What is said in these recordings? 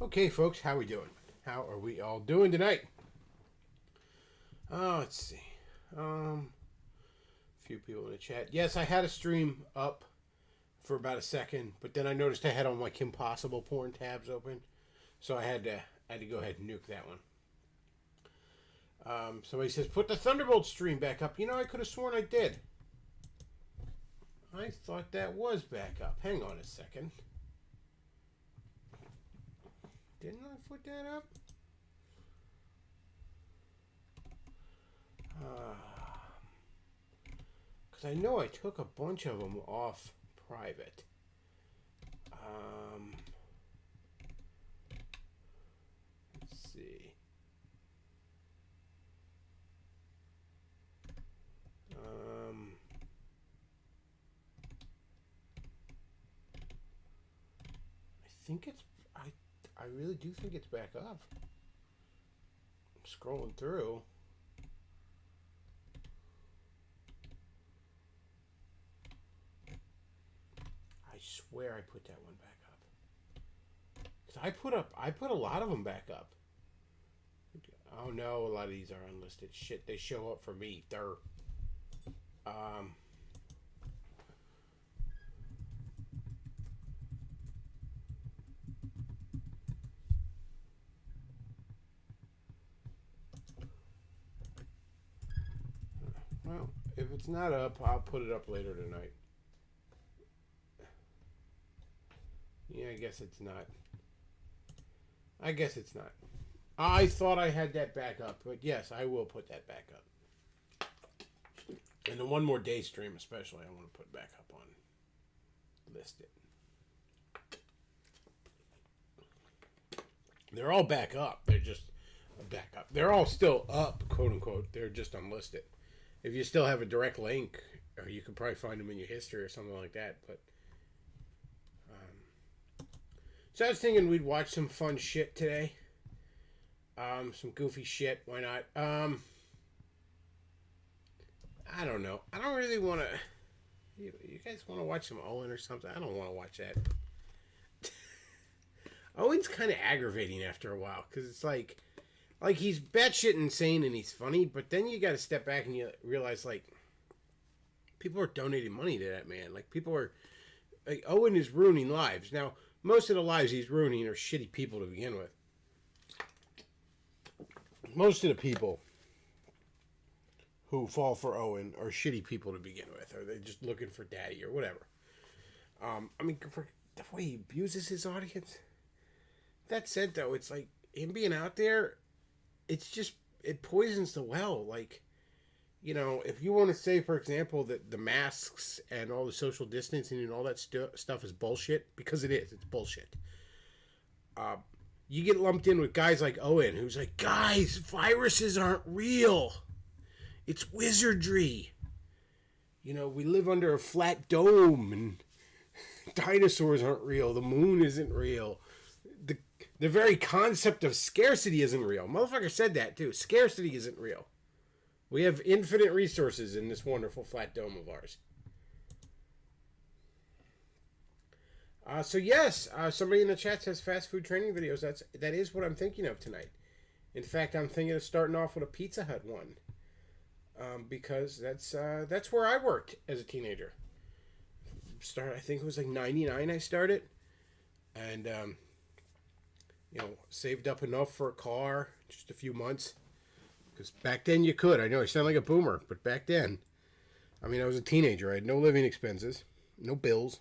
Okay, folks, how we doing? How are we all doing tonight? Let's see. A few people in the chat. Yes, I had a stream up for about a second, but then I noticed I had all my Kim Possible porn tabs open, so I had to go ahead and nuke that one. Somebody says, put the Thunderbolt stream back up. You know, I could have sworn I did. I thought that was back up. Hang on a second. Didn't I put that up? Because I know I took a bunch of them off private. Let's see. I think it's... I really do think it's back up. I'm scrolling through. I swear I put that one back up. 'Cause I put a lot of them back up. Oh no, a lot of these are unlisted. Shit, they show up for me. They're well, if it's not up, I'll put it up later tonight. Yeah, I guess it's not. I guess it's not. I thought I had that back up, but yes, I will put that back up. And the one more day stream especially, I want to put back up on listed. They're all back up. They're just back up. They're all still up, quote unquote. They're just unlisted. If you still have a direct link, or you could probably find them in your history or something like that. But so I was thinking we'd watch some fun shit today. Some goofy shit. Why not? I don't know. I don't really want to... You guys want to watch some Owen or something? I don't want to watch that. Owen's kind of aggravating after a while. Because it's like he's batshit insane and he's funny. But then you got to step back and you realize, like, people are donating money to that man. Like, people are... Like, Owen is ruining lives. Now, most of the lives he's ruining are shitty people to begin with. Most of the people who fall for Owen are shitty people to begin with, or they're just looking for daddy or whatever. I mean, for the way he abuses his audience. That said, though, it's like him being out there, it's just, it poisons the well. Like, you know, if you want to say, for example, that the masks and all the social distancing and all that stuff is bullshit, because it is, it's bullshit. You get lumped in with guys like Owen, who's like, guys, viruses aren't real. It's wizardry. You know, we live under a flat dome, and dinosaurs aren't real. The moon isn't real. The very concept of scarcity isn't real. Motherfucker said that, too. Scarcity isn't real. We have infinite resources in this wonderful flat dome of ours. So yes, somebody in the chat says fast food training videos. That is what I'm thinking of tonight. In fact, I'm thinking of starting off with a Pizza Hut one, because that's where I worked as a teenager. I think it was like '99. I started, and you know, saved up enough for a car, just a few months, because back then you could. I know I sound like a boomer, but back then, I mean, I was a teenager. I had no living expenses, no bills.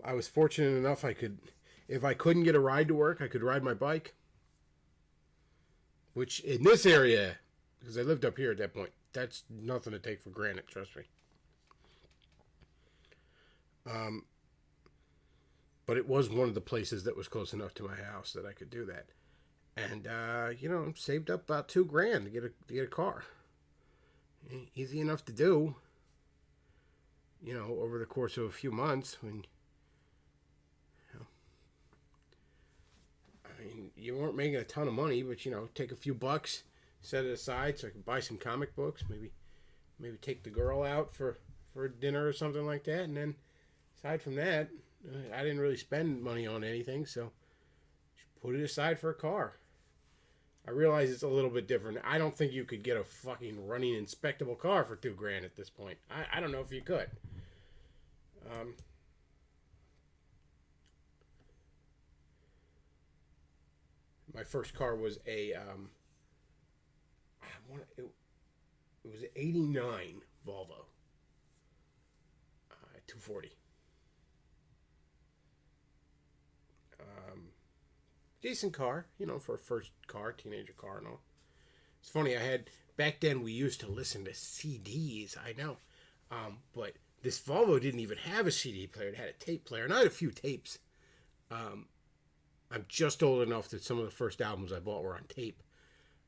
I was fortunate enough if I couldn't get a ride to work, I could ride my bike. Which, in this area, because I lived up here at that point, that's nothing to take for granted, trust me. But it was one of the places that was close enough to my house that I could do that. And, you know, saved up about $2,000 to get a car. Easy enough to do. You know, over the course of a few months when... I mean, you weren't making a ton of money, but, you know, take a few bucks, set it aside so I could buy some comic books, maybe take the girl out for dinner or something like that, and then aside from that, I didn't really spend money on anything, so put it aside for a car. I realize it's a little bit different. I don't think you could get a fucking running inspectable car for $2,000 at this point. I don't know if you could. My first car was a it was an '89 Volvo 240. Decent car, for a first car, teenager car and all. It's funny, back then we used to listen to CDs, I know. But this Volvo didn't even have a CD player, it had a tape player, and I had a few tapes. I'm just old enough that some of the first albums I bought were on tape.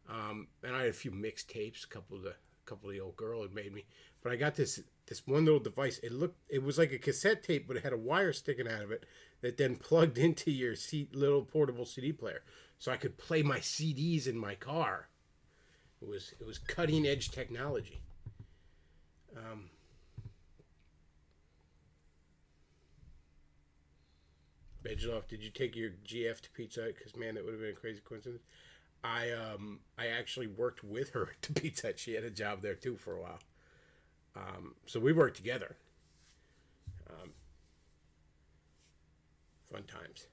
And I had a few mixed tapes, a couple of the old girl had made me. But I got this one little device. It was like a cassette tape, but it had a wire sticking out of it that then plugged into your little portable CD player, so I could play my CDs in my car. It was cutting edge technology. Bedgeloff, did you take your GF to Pizza Hut? Because man, that would have been a crazy coincidence. I actually worked with her at the Pizza Hut. She had a job there too for a while. So we worked together. Fun times.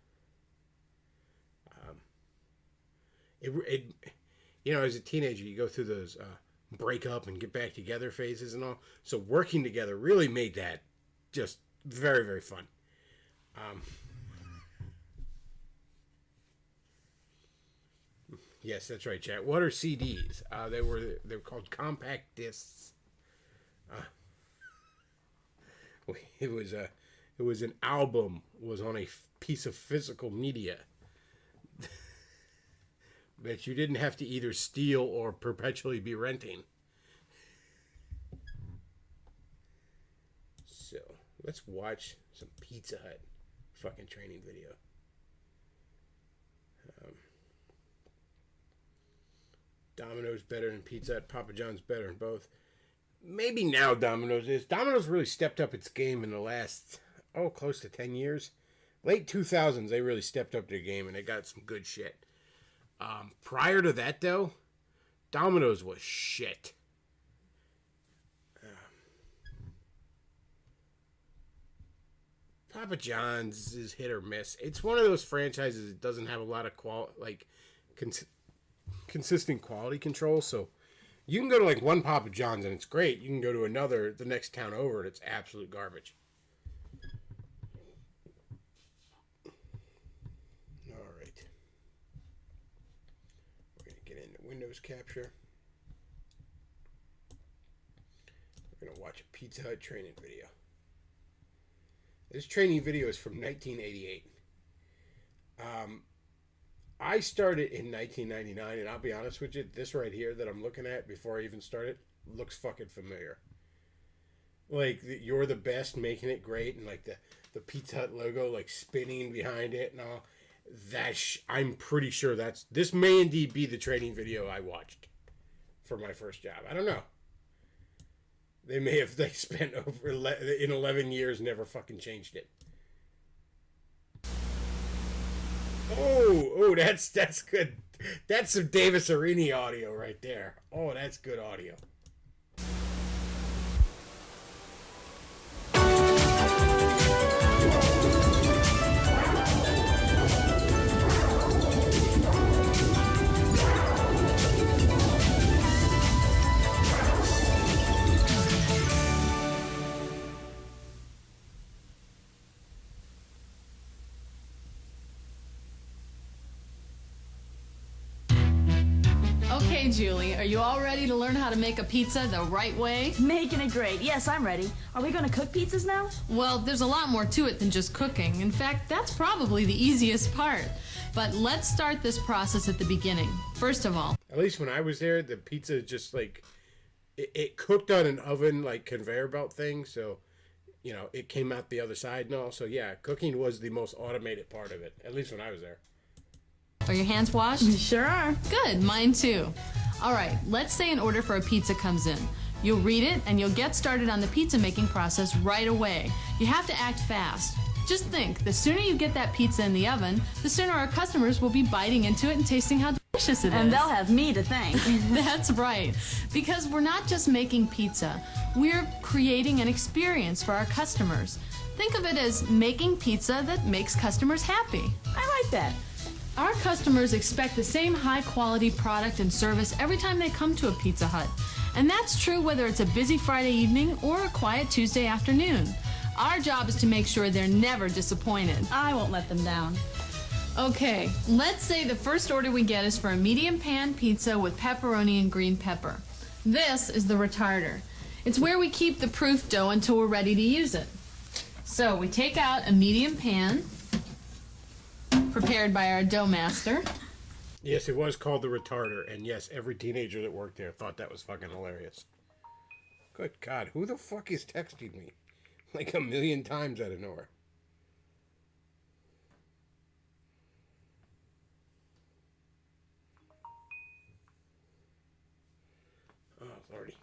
As a teenager, you go through those break up and get back together phases and all. So working together really made that just very, very fun. Yes, that's right, chat. What are CDs? They were called compact discs. It was an album, was on a piece of physical media that you didn't have to either steal or perpetually be renting. So let's watch some Pizza Hut fucking training video. Domino's better than Pizza Hut. Papa John's better than both. Maybe now Domino's is. Domino's really stepped up its game in the last, close to 10 years. Late 2000s, they really stepped up their game and they got some good shit. Prior to that, though, Domino's was shit. Papa John's is hit or miss. It's one of those franchises that doesn't have a lot of consistent quality control, so you can go to like one Papa John's and it's great. You can go to another the next town over and it's absolute garbage. All right. We're going to get into Windows capture. We're going to watch a Pizza Hut training video. This training video is from 1988. I started in 1999, and I'll be honest with you, this right here that I'm looking at before I even started looks fucking familiar. Like, you're the best, making it great, and like the Pizza Hut logo like spinning behind it and all. I'm pretty sure this may indeed be the training video I watched for my first job. I don't know. They may have spent in 11 years never fucking changed it. Oh, that's good. That's some Davis Arini audio right there. Oh, that's good audio. Okay, Julie, are you all ready to learn how to make a pizza the right way? Making it great. Yes, I'm ready. Are we going to cook pizzas now? Well, there's a lot more to it than just cooking. In fact, that's probably the easiest part. But let's start this process at the beginning. First of all, at least when I was there, the pizza just like it cooked on an oven like conveyor belt thing, so it came out the other side and all. So yeah, cooking was the most automated part of it, at least when I was there. Are your hands washed? Sure are. Good, mine too. All right, let's say an order for a pizza comes in. You'll read it and you'll get started on the pizza making process right away. You have to act fast. Just think, the sooner you get that pizza in the oven, the sooner our customers will be biting into it and tasting how delicious it is. And they'll have me to thank. That's right. Because we're not just making pizza, we're creating an experience for our customers. Think of it as making pizza that makes customers happy. I like that. Our customers expect the same high-quality product and service every time they come to a Pizza Hut. And that's true whether it's a busy Friday evening or a quiet Tuesday afternoon. Our job is to make sure they're never disappointed. I won't let them down. Okay, let's say the first order we get is for a medium pan pizza with pepperoni and green pepper. This is the retarder. It's where we keep the proof dough until we're ready to use it. So we take out a medium pan, prepared by our dough master. Yes, it was called the retarder, and yes, every teenager that worked there thought that was fucking hilarious. Good God, who the fuck is texting me? Like a million times out of nowhere. Oh, Lordy.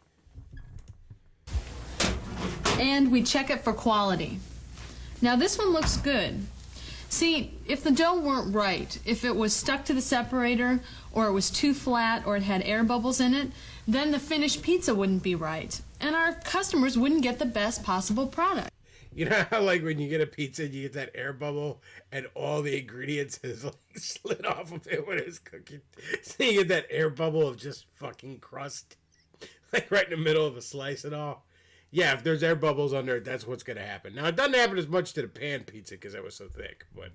And we check it for quality. Now this one looks good. See, if the dough weren't right, if it was stuck to the separator, or it was too flat, or it had air bubbles in it, then the finished pizza wouldn't be right, and our customers wouldn't get the best possible product. You know how, like, when you get a pizza and you get that air bubble and all the ingredients is, like, slid off of it when it's cooking? So you get that air bubble of just fucking crust, like, right in the middle of a slice and all. Yeah, if there's air bubbles on there, that's what's going to happen. Now, it doesn't happen as much to the pan pizza because it was so thick, but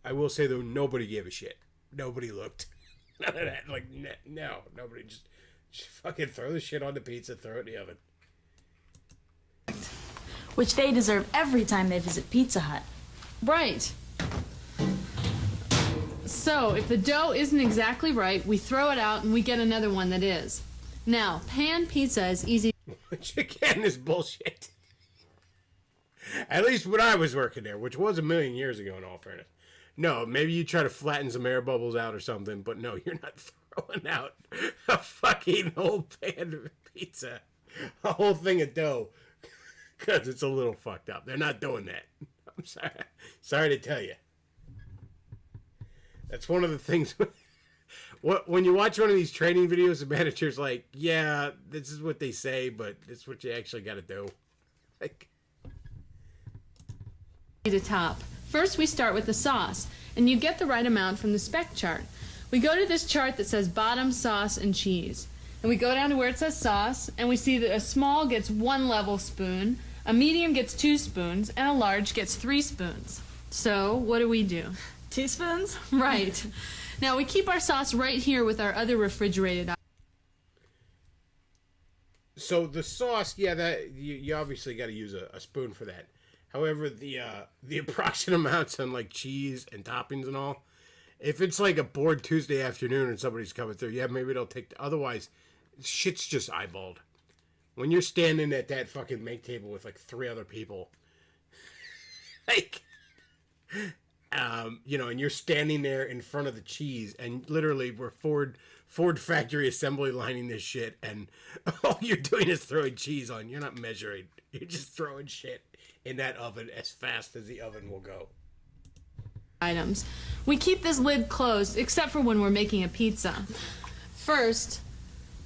I will say, though, nobody gave a shit. Nobody looked. None of that. Like, no, nobody. Just fucking throw the shit on the pizza, throw it in the oven. Which they deserve every time they visit Pizza Hut. Right. So, if the dough isn't exactly right, we throw it out and we get another one that is. Now, pan pizza is easy. Which, again, is bullshit. At least when I was working there, which was a million years ago, in all fairness. No, maybe you try to flatten some air bubbles out or something, but no, you're not throwing out a fucking whole pan of pizza. A whole thing of dough. Because it's a little fucked up. They're not doing that. I'm sorry. Sorry to tell you. That's one of the things. When you watch one of these training videos, the manager's like, yeah, this is what they say, but this is what you actually got to do. Like, to top. First, we start with the sauce, and you get the right amount from the spec chart. We go to this chart that says bottom, sauce, and cheese. And we go down to where it says sauce, and we see that a small gets 1 level spoon, a medium gets 2 spoons, and a large gets 3 spoons. So, what do? Teaspoons? Right. Now, we keep our sauce right here with our other refrigerated items. so the sauce, yeah, that you obviously got to use a spoon for that. However, the approximate amounts on like cheese and toppings and all, if it's like a bored Tuesday afternoon and somebody's coming through, yeah, maybe they'll take. Otherwise, shit's just eyeballed. When you're standing at that fucking make table with like 3 other people, like, and you're standing there in front of the cheese, and literally we're Ford factory assembly lining this shit, and all you're doing is throwing cheese on. You're not measuring. You're just throwing shit in that oven as fast as the oven will go. Items. We keep this lid closed, except for when we're making a pizza. First,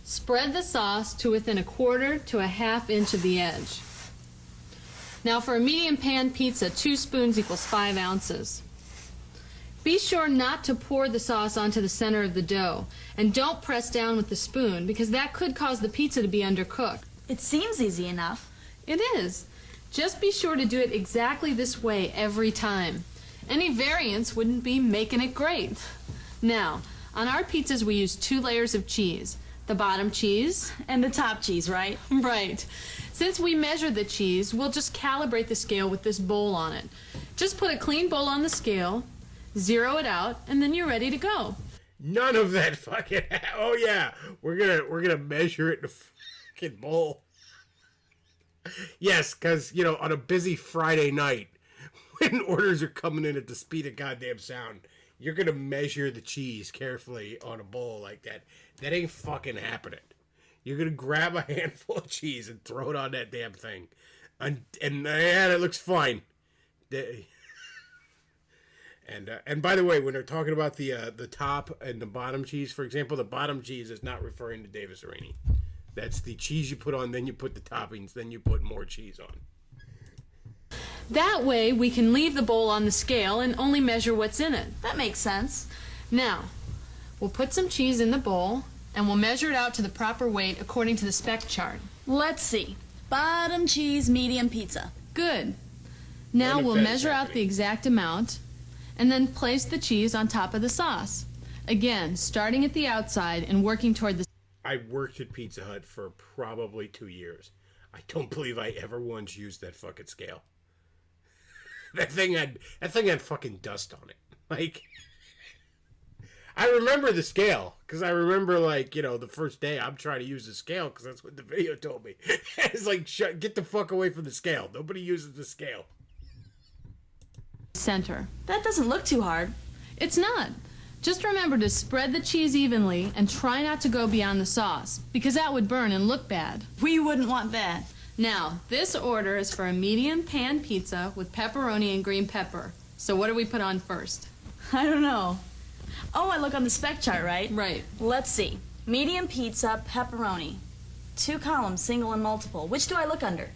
spread the sauce to within 1/4 to 1/2 inch of the edge. Now for a medium pan pizza, 2 spoons equals 5 ounces. Be sure not to pour the sauce onto the center of the dough, and don't press down with the spoon, because that could cause the pizza to be undercooked. It seems easy enough. It is. Just be sure to do it exactly this way every time. Any variance wouldn't be making it great. Now, on our pizzas we use 2 layers of cheese. The bottom cheese. And the top cheese, right? Right. Since we measure the cheese, we'll just calibrate the scale with this bowl on it. Just put a clean bowl on the scale, zero it out, and then you're ready to go. None of that fucking. Oh yeah, we're gonna measure it in a fucking bowl. Yes, because on a busy Friday night, when orders are coming in at the speed of goddamn sound, you're gonna measure the cheese carefully on a bowl like that. That ain't fucking happening. You're gonna grab a handful of cheese and throw it on that damn thing, and yeah, that looks fine. And by the way, when they're talking about the top and the bottom cheese, for example, the bottom cheese is not referring to Davis Arini. That's the cheese you put on, then you put the toppings, then you put more cheese on. That way, we can leave the bowl on the scale and only measure what's in it. That makes sense. Now, we'll put some cheese in the bowl, and we'll measure it out to the proper weight according to the spec chart. Let's see. Bottom cheese, medium pizza. Good. Now None of we'll that is measure out happening. the exact amount, and then place the cheese on top of the sauce. Again, starting at the outside and working toward the... I worked at Pizza Hut for probably 2 years. I don't believe I ever once used that fucking scale. That thing had fucking dust on it. Like, I remember the scale because I remember, like, you know, the first day I'm trying to use the scale because that's what the video told me. It's like, get the fuck away from the scale. Nobody uses the scale. center. That doesn't look too hard. It's not. Just remember to spread the cheese evenly and try not to go beyond the sauce, because that would burn and look bad. We wouldn't want that. Now, this order is for a medium pan pizza with pepperoni and green pepper. So what do we put on first? I don't know. Oh, I look on the spec chart, right? Right. Let's see. Medium pizza, pepperoni. 2 columns, single and multiple. Which do I look under?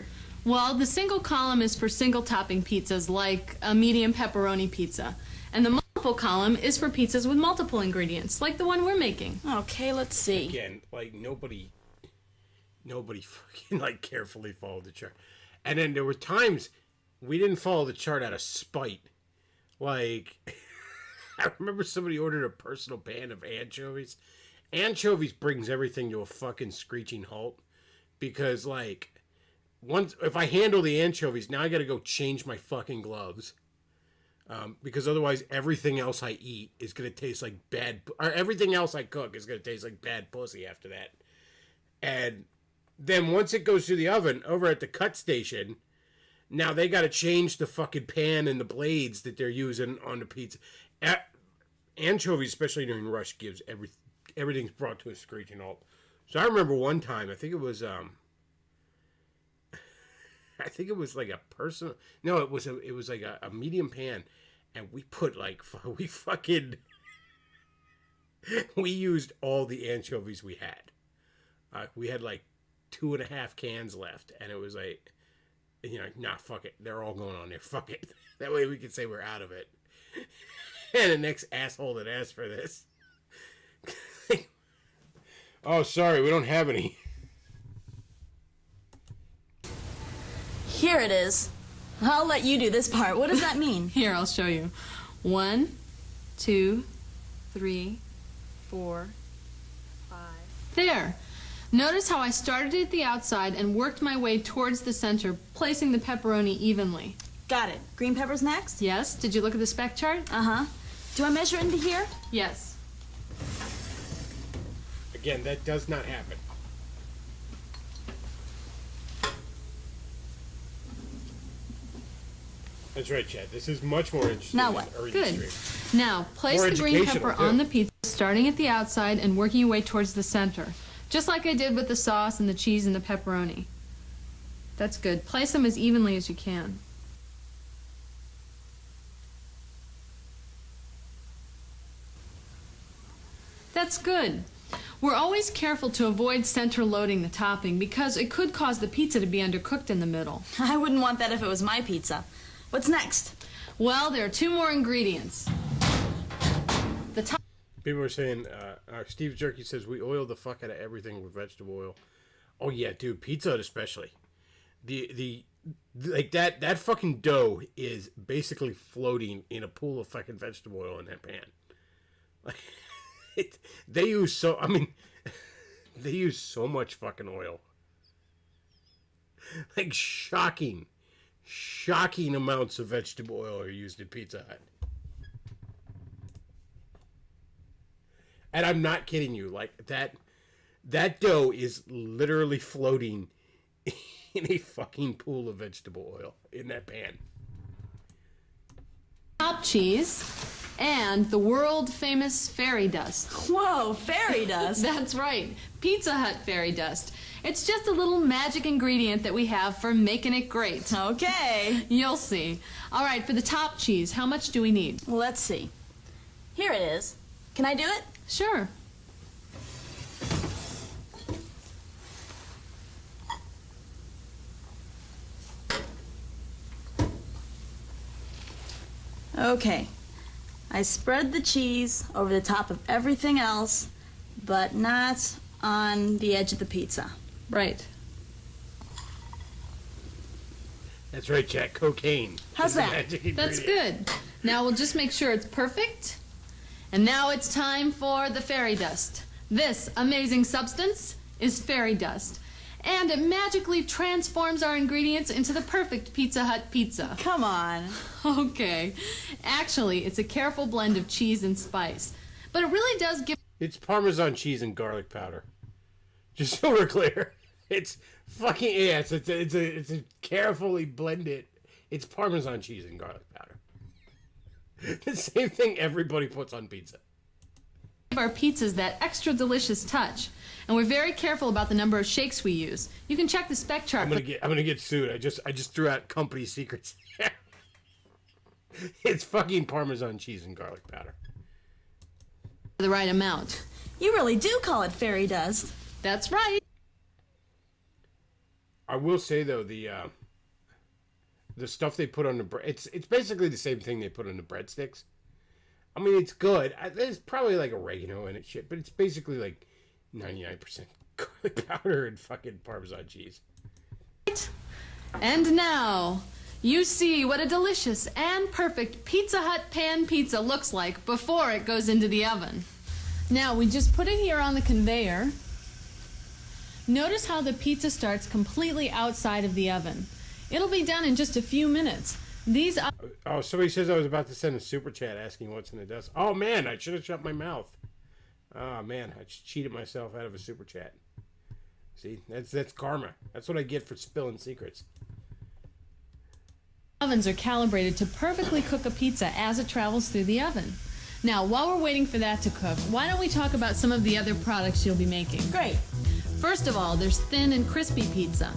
Well, the single column is for single topping pizzas, like a medium pepperoni pizza. And the multiple column is for pizzas with multiple ingredients, like the one we're making. Okay, let's see. Again, like, nobody fucking, like, carefully followed the chart. And then there were times we didn't follow the chart out of spite. Like, I remember somebody ordered a personal pan of anchovies. Anchovies brings everything to a fucking screeching halt. Because, like, if I handle the anchovies, now I gotta go change my fucking gloves. Because otherwise everything else I eat is gonna taste like or everything else I cook is gonna taste like bad pussy after that. And then once it goes through the oven, over at the cut station, now they gotta change the fucking pan and the blades that they're using on the pizza. Anchovies, especially during rush, gives everything's brought to a screeching halt. So I remember one time, I think it was like a personal. No, it was like a medium pan, and we put like we used all the anchovies we had. We had like 2.5 cans left, and it was like, you know, nah, fuck it, they're all going on there. Fuck it. That way we can say we're out of it. And the next asshole that asked for this, oh, sorry, we don't have any. Here it is. I'll let you do this part. What does that mean? Here, I'll show you. 1, 2, 3, 4, 5. There. Notice how I started at the outside and worked my way towards the center, placing the pepperoni evenly. Got it. Green peppers next? Yes? Did you look at the spec chart? Uh-huh. Do I measure into here? Yes. Again, that does not happen. That's right, Chad. This is much more interesting. Now than what? Ernie's Good. stream. Now, place More the green educational, pepper too. on the pizza, starting at the outside and working your way towards the center. Just like I did with the sauce and the cheese and the pepperoni. That's good. Place them as evenly as you can. That's good. We're always careful to avoid center loading the topping because it could cause the pizza to be undercooked in the middle. I wouldn't want that if it was my pizza. What's next? Well, there are 2 more ingredients. The top. People are saying, Steve Jerky says, we oil the fuck out of everything with vegetable oil. Oh, yeah, dude. Pizza Hut especially. Like, that fucking dough is basically floating in a pool of fucking vegetable oil in that pan. Like, they use so much fucking oil. Like, shocking amounts of vegetable oil are used in Pizza Hut. And I'm not kidding you. Like, that dough is literally floating in a fucking pool of vegetable oil in that pan. Top cheese, and the world-famous fairy dust. Whoa, fairy dust. That's right, Pizza Hut fairy dust. It's just a little magic ingredient that we have for making it great. Okay. You'll see. All right, for the top cheese, how much do we need? Well, let's see. Here it is. Can I do it? Sure. Okay. I spread the cheese over the top of everything else, but not on the edge of the pizza. Right. That's right, Jack. Cocaine. How's is the that? magic That's ingredient. good. Now we'll just make sure it's perfect. And now it's time for the fairy dust. This amazing substance is fairy dust. And it magically transforms our ingredients into the perfect Pizza Hut pizza. Come on. Okay. Actually, it's a careful blend of cheese and spice. But it really does give... It's Parmesan cheese and garlic powder. Just so we're clear. It's fucking... Yeah, it's a carefully blended... It's Parmesan cheese and garlic powder. The same thing everybody puts on pizza. our pizzas that extra delicious touch. And we're very careful about the number of shakes we use. You can check the spec chart. I'm gonna get sued. I just threw out company secrets. It's fucking Parmesan cheese and garlic powder. The right amount. You really do call it fairy dust. That's right. I will say though, the stuff they put on the bread, it's basically the same thing they put on the breadsticks. I mean, it's good. There's probably like oregano in it, shit, but it's basically like 99% garlic powder and fucking Parmesan cheese. And now, you see what a delicious and perfect Pizza Hut pan pizza looks like before it goes into the oven. Now, we just put it here on the conveyor. Notice how the pizza starts completely outside of the oven. It'll be done in just a few minutes. These are... Oh, somebody says I was about to send a super chat asking what's in the dust. Oh, man, I should have shut my mouth. Oh, man, I cheated myself out of a super chat. See, that's karma. That's what I get for spilling secrets. ovens are calibrated to perfectly cook a pizza as it travels through the oven. Now, while we're waiting for that to cook, why don't we talk about some of the other products you'll be making? Great. First of all, there's thin and crispy pizza.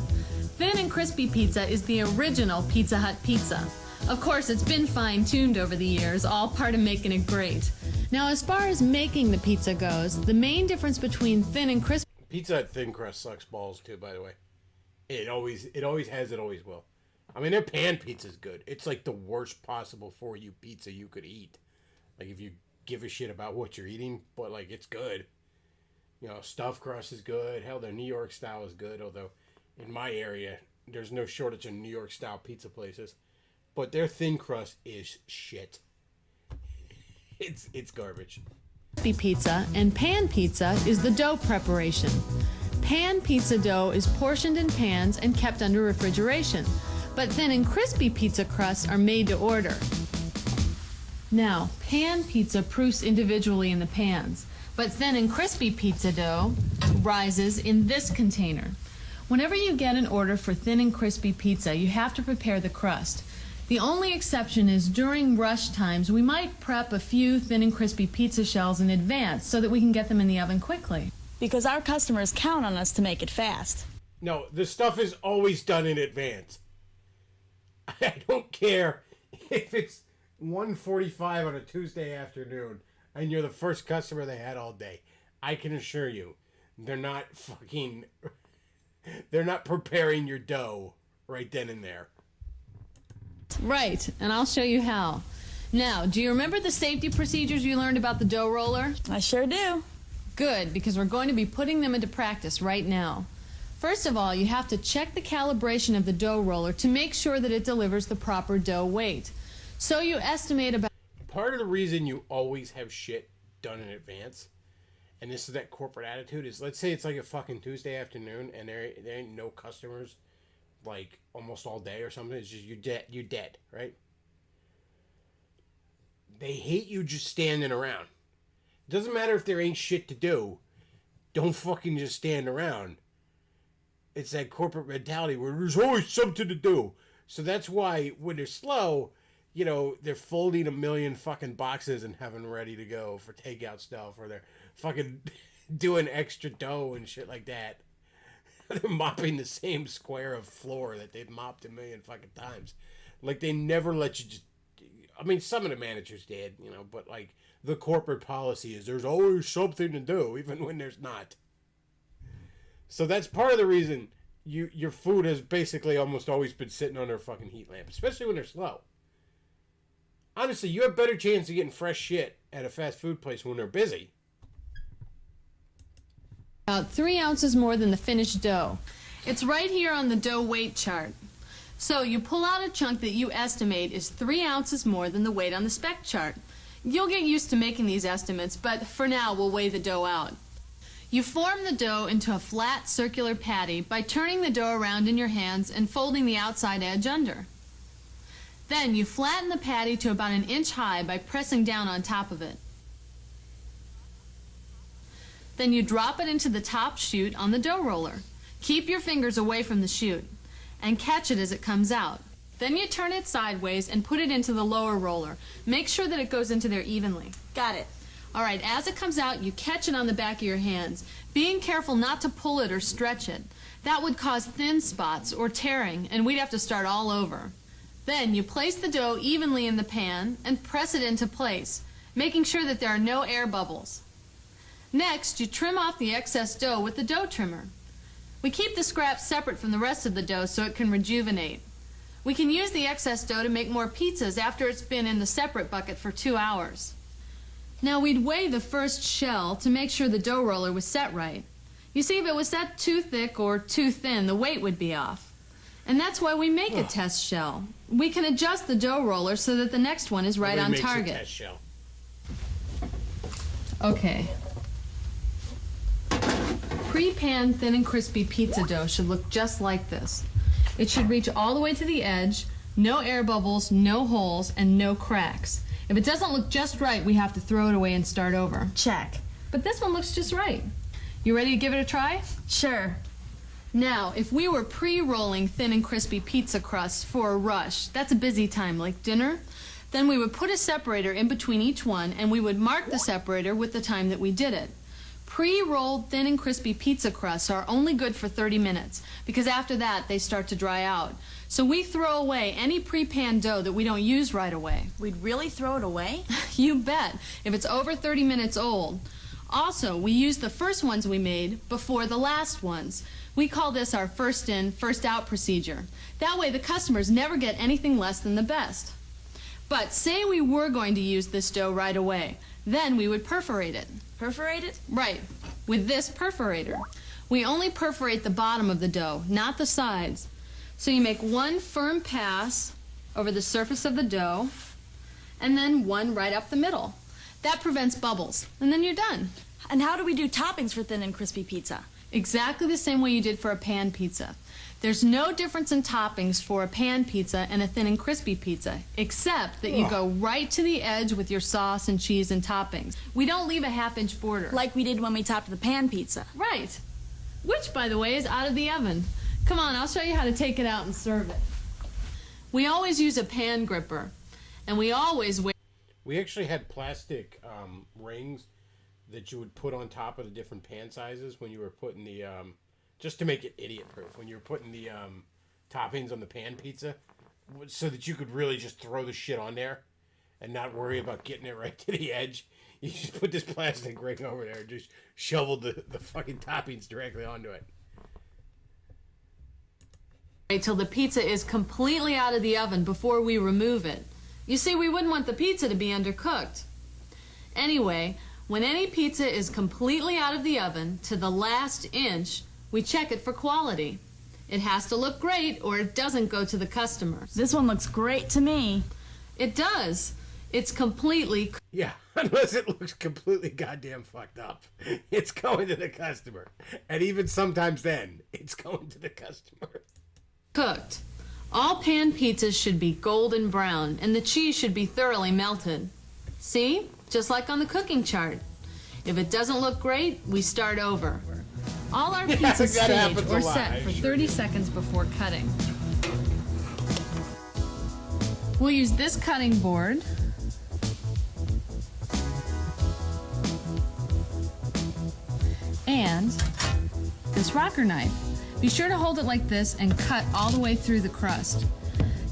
Thin and crispy pizza is the original Pizza Hut pizza. Of course, it's been fine-tuned over the years, all part of making it great. Now, as far as making the pizza goes, the main difference between thin and crispy... Pizza Hut thin crust sucks balls too, by the way. It always has, it always will. I mean, their pan pizza's good. It's like the worst possible for you pizza you could eat. Like, if you give a shit about what you're eating, but, like, it's good. You know, stuffed crust is good. Hell, their New York style is good, although in my area, there's no shortage of New York style pizza places. But their thin crust is shit. It's garbage. Pizza and pan pizza is the dough preparation. Pan pizza dough is portioned in pans and kept under refrigeration, but thin and crispy pizza crusts are made to order. Now, pan pizza proofs individually in the pans, but thin and crispy pizza dough rises in this container. Whenever you get an order for thin and crispy pizza, you have to prepare the crust. The only exception is during rush times, we might prep a few thin and crispy pizza shells in advance so that we can get them in the oven quickly. Because our customers count on us to make it fast. No, the stuff is always done in advance. I don't care if it's 1:45 on a Tuesday afternoon and you're the first customer they had all day. I can assure you, they're not preparing your dough right then and there. Right, and I'll show you how. Now, do you remember the safety procedures you learned about the dough roller? I sure do. Good, because we're going to be putting them into practice right now. First of all, you have to check the calibration of the dough roller to make sure that it delivers the proper dough weight. So you estimate about... Part of the reason you always have shit done in advance, and this is that corporate attitude, is let's say it's like a fucking Tuesday afternoon and there ain't no customers like almost all day or something. It's just you're dead, right? They hate you just standing around. It doesn't matter if there ain't shit to do. Don't fucking just stand around. It's that corporate mentality where there's always something to do. So that's why when they're slow, you know, they're folding a million fucking boxes and having ready to go for takeout stuff, or they're fucking doing extra dough and shit like that. They're mopping the same square of floor that they've mopped a million fucking times. Like, they never let you just... I mean, some of the managers did, you know, but, like, the corporate policy is there's always something to do, even when there's not. So that's part of the reason your food has basically almost always been sitting on their fucking heat lamp, especially when they're slow. Honestly, you have better chance of getting fresh shit at a fast food place when they're busy. About 3 ounces more than the finished dough. It's right here on the dough weight chart. So you pull out a chunk that you estimate is 3 ounces more than the weight on the spec chart. You'll get used to making these estimates, but for now we'll weigh the dough out. You form the dough into a flat circular patty by turning the dough around in your hands and folding the outside edge under. Then you flatten the patty to about 1 inch high by pressing down on top of it. Then you drop it into the top chute on the dough roller. Keep your fingers away from the chute and catch it as it comes out. Then you turn it sideways and put it into the lower roller. Make sure that it goes into there evenly. Got it. All right, as it comes out, you catch it on the back of your hands, being careful not to pull it or stretch it. That would cause thin spots or tearing, and we'd have to start all over. Then you place the dough evenly in the pan and press it into place, making sure that there are no air bubbles. Next, you trim off the excess dough with the dough trimmer. We keep the scraps separate from the rest of the dough so it can rejuvenate. We can use the excess dough to make more pizzas after it's been in the separate bucket for 2 hours. Now we'd weigh the first shell to make sure the dough roller was set right. You see, if it was set too thick or too thin, the weight would be off. And that's why we make a test shell. We can adjust the dough roller so that the next one is right on target. A test shell. Okay. Pre-pan thin and crispy pizza dough should look just like this. It should reach all the way to the edge, no air bubbles, no holes, and no cracks. If it doesn't look just right, we have to throw it away and start over. Check. But this one looks just right. You ready to give it a try? Sure. Now, if we were pre-rolling thin and crispy pizza crusts for a rush, that's a busy time like dinner, then we would put a separator in between each one and we would mark the separator with the time that we did it. Pre-rolled thin and crispy pizza crusts are only good for 30 minutes because after that they start to dry out. So we throw away any pre-pan dough that we don't use right away. We'd really throw it away? You bet, if it's over 30 minutes old. Also, we use the first ones we made before the last ones. We call this our first in, first out procedure. That way the customers never get anything less than the best. But say we were going to use this dough right away, then we would perforate it. Perforate it? Right, with this perforator. We only perforate the bottom of the dough, not the sides. So you make one firm pass over the surface of the dough, and then one right up the middle. That prevents bubbles, and then you're done. And how do we do toppings for thin and crispy pizza? Exactly the same way you did for a pan pizza. There's no difference in toppings for a pan pizza and a thin and crispy pizza, except that you go right to the edge with your sauce and cheese and toppings. We don't leave a half-inch border. Like we did when we topped the pan pizza. Right. Which, by the way, is out of the oven. Come on, I'll show you how to take it out and serve it. We always use a pan gripper, and we always weigh... We actually had plastic rings that you would put on top of the different pan sizes when you were putting the... just to make it idiot-proof, when you were putting the toppings on the pan pizza, so that you could really just throw the shit on there and not worry about getting it right to the edge. You just put this plastic ring over there and just shovel the fucking toppings directly onto it. Wait till the pizza is completely out of the oven before we remove it. You see, we wouldn't want the pizza to be undercooked. Anyway, when any pizza is completely out of the oven to the last inch, we check it for quality. It has to look great or it doesn't go to the customers. This one looks great to me. It does. It's completely... Yeah, unless it looks completely goddamn fucked up. It's going to the customer. And even sometimes then, it's going to the customer. Cooked. All pan pizzas should be golden brown and the cheese should be thoroughly melted. See? Just like on the cooking chart. If it doesn't look great, we start over. All our pizzas staged or set for 30 seconds before cutting. We'll use this cutting board. And this rocker knife. Be sure to hold it like this and cut all the way through the crust.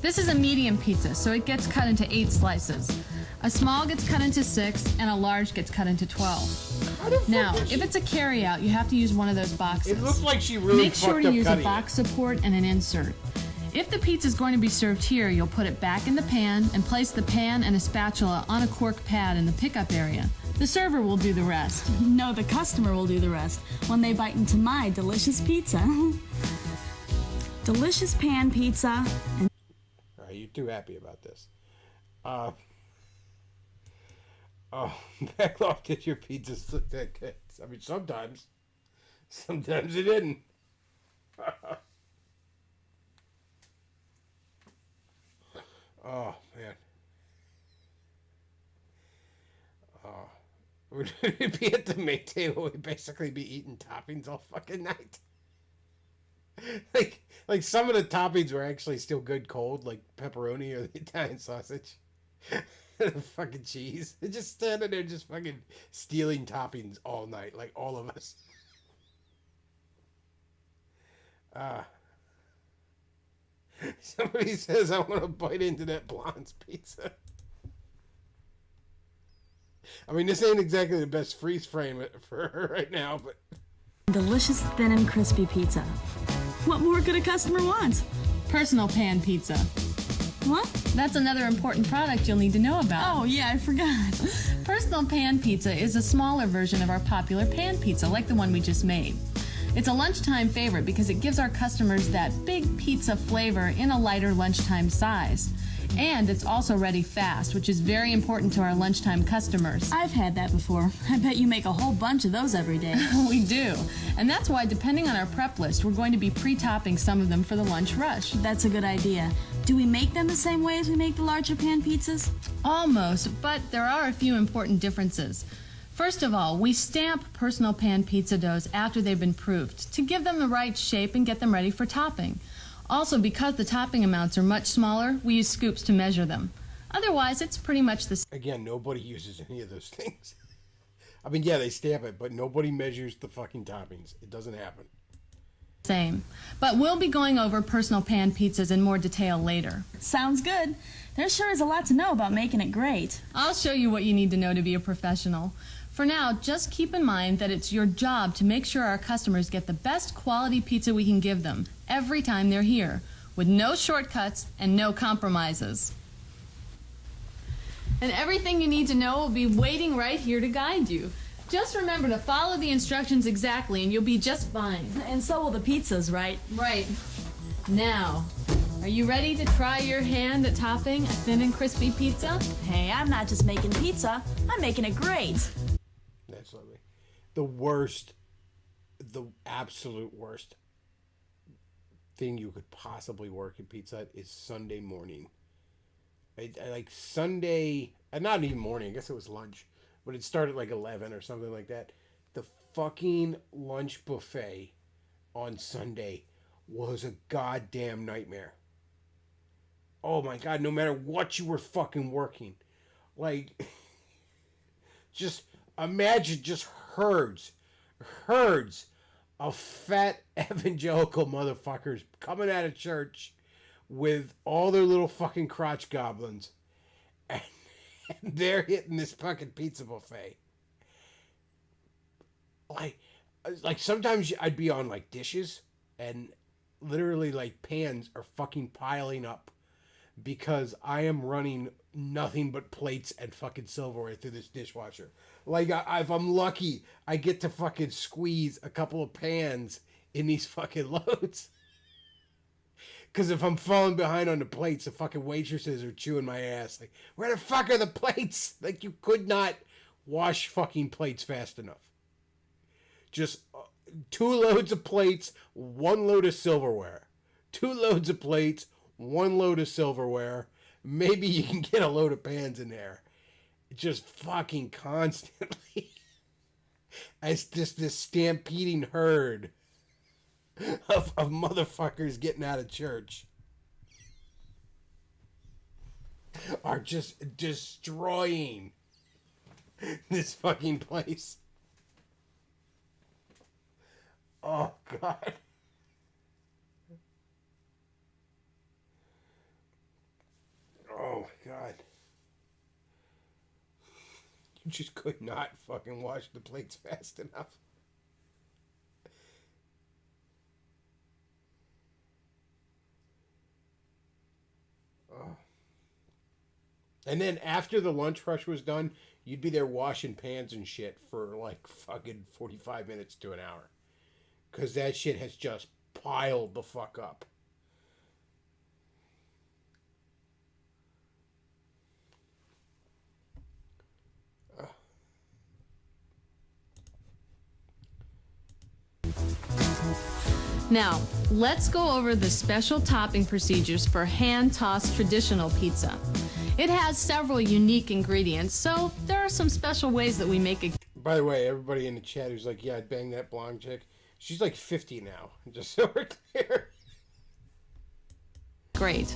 This is a medium pizza, so it gets cut into 8 slices. A small gets cut into 6, and a large gets cut into 12. Now, if it's a carry-out, you have to use one of those boxes. It looks like she really Make sure to use a box support and an insert. If the pizza is going to be served here, you'll put it back in the pan and place the pan and a spatula on a cork pad in the pickup area. The server will do the rest. No, the customer will do the rest when they bite into my delicious pizza. Delicious pan pizza. And all right, you're too happy about this. Back off, did your pizzas look that good? I mean, sometimes it didn't. Oh, man. We'd be at the main table, we'd basically be eating toppings all fucking night. Like some of the toppings were actually still good cold, like pepperoni or the Italian sausage. The fucking cheese. They're just standing there just fucking stealing toppings all night, like all of us. Somebody says I want to bite into that blonde's pizza. I mean, this ain't exactly the best freeze frame for her right now, but... delicious, thin and crispy pizza. What more could a customer want? Personal pan pizza. What? That's another important product you'll need to know about. Oh, yeah, I forgot. Personal pan pizza is a smaller version of our popular pan pizza, like the one we just made. It's a lunchtime favorite because it gives our customers that big pizza flavor in a lighter lunchtime size. And it's also ready fast, which is very important to our lunchtime customers. I've had that before. I bet you make a whole bunch of those every day. We do. And that's why, depending on our prep list, we're going to be pre-topping some of them for the lunch rush. That's a good idea. Do we make them the same way as we make the larger pan pizzas? Almost, but there are a few important differences. First of all, we stamp personal pan pizza doughs after they've been proofed to give them the right shape and get them ready for topping. Also, because the topping amounts are much smaller, we use scoops to measure them. Otherwise, it's pretty much the same. Again, nobody uses any of those things. I mean, yeah, they stamp it, but nobody measures the fucking toppings. It doesn't happen. Same. But we'll be going over personal pan pizzas in more detail later. Sounds good. There sure is a lot to know about making it great. I'll show you what you need to know to be a professional. For now, just keep in mind that it's your job to make sure our customers get the best quality pizza we can give them every time they're here, with no shortcuts and no compromises. And everything you need to know will be waiting right here to guide you. Just remember to follow the instructions exactly and you'll be just fine. And so will the pizzas, right? Right. Now, are you ready to try your hand at topping a thin and crispy pizza? Hey, I'm not just making pizza, I'm making it great. That's lovely. The absolute worst thing you could possibly work in Pizza Hut is Sunday morning. I like Sunday, not even morning, I guess it was lunch, but it started like 11 or something like that. The fucking lunch buffet on Sunday was a goddamn nightmare. Oh my God, no matter what you were fucking working. Like, just imagine just herds of fat evangelical motherfuckers coming out of church with all their little fucking crotch goblins, and they're hitting this fucking pizza buffet. Like sometimes I'd be on like dishes, and literally like pans are fucking piling up because I am running nothing but plates and fucking silverware through this dishwasher. Like, if I'm lucky, I get to fucking squeeze a couple of pans in these fucking loads. Because if I'm falling behind on the plates, the fucking waitresses are chewing my ass. Like, where the fuck are the plates? Like, you could not wash fucking plates fast enough. Just 2 loads of plates, 1 load of silverware. 2 loads of plates, 1 load of silverware. Maybe you can get a load of pans in there. Just fucking constantly. As just this stampeding herd of motherfuckers getting out of church. are just destroying this fucking place. Oh, God. Oh, my God. You just could not fucking wash the plates fast enough. Oh. And then after the lunch rush was done, you'd be there washing pans and shit for like fucking 45 minutes to an hour. Because that shit has just piled the fuck up. Now, let's go over the special topping procedures for hand-tossed traditional pizza. It has several unique ingredients, so there are some special ways that we make it. By the way, everybody in the chat who's like, yeah, I'd bang that blonde chick. She's like 50 now, just so we're clear. Great.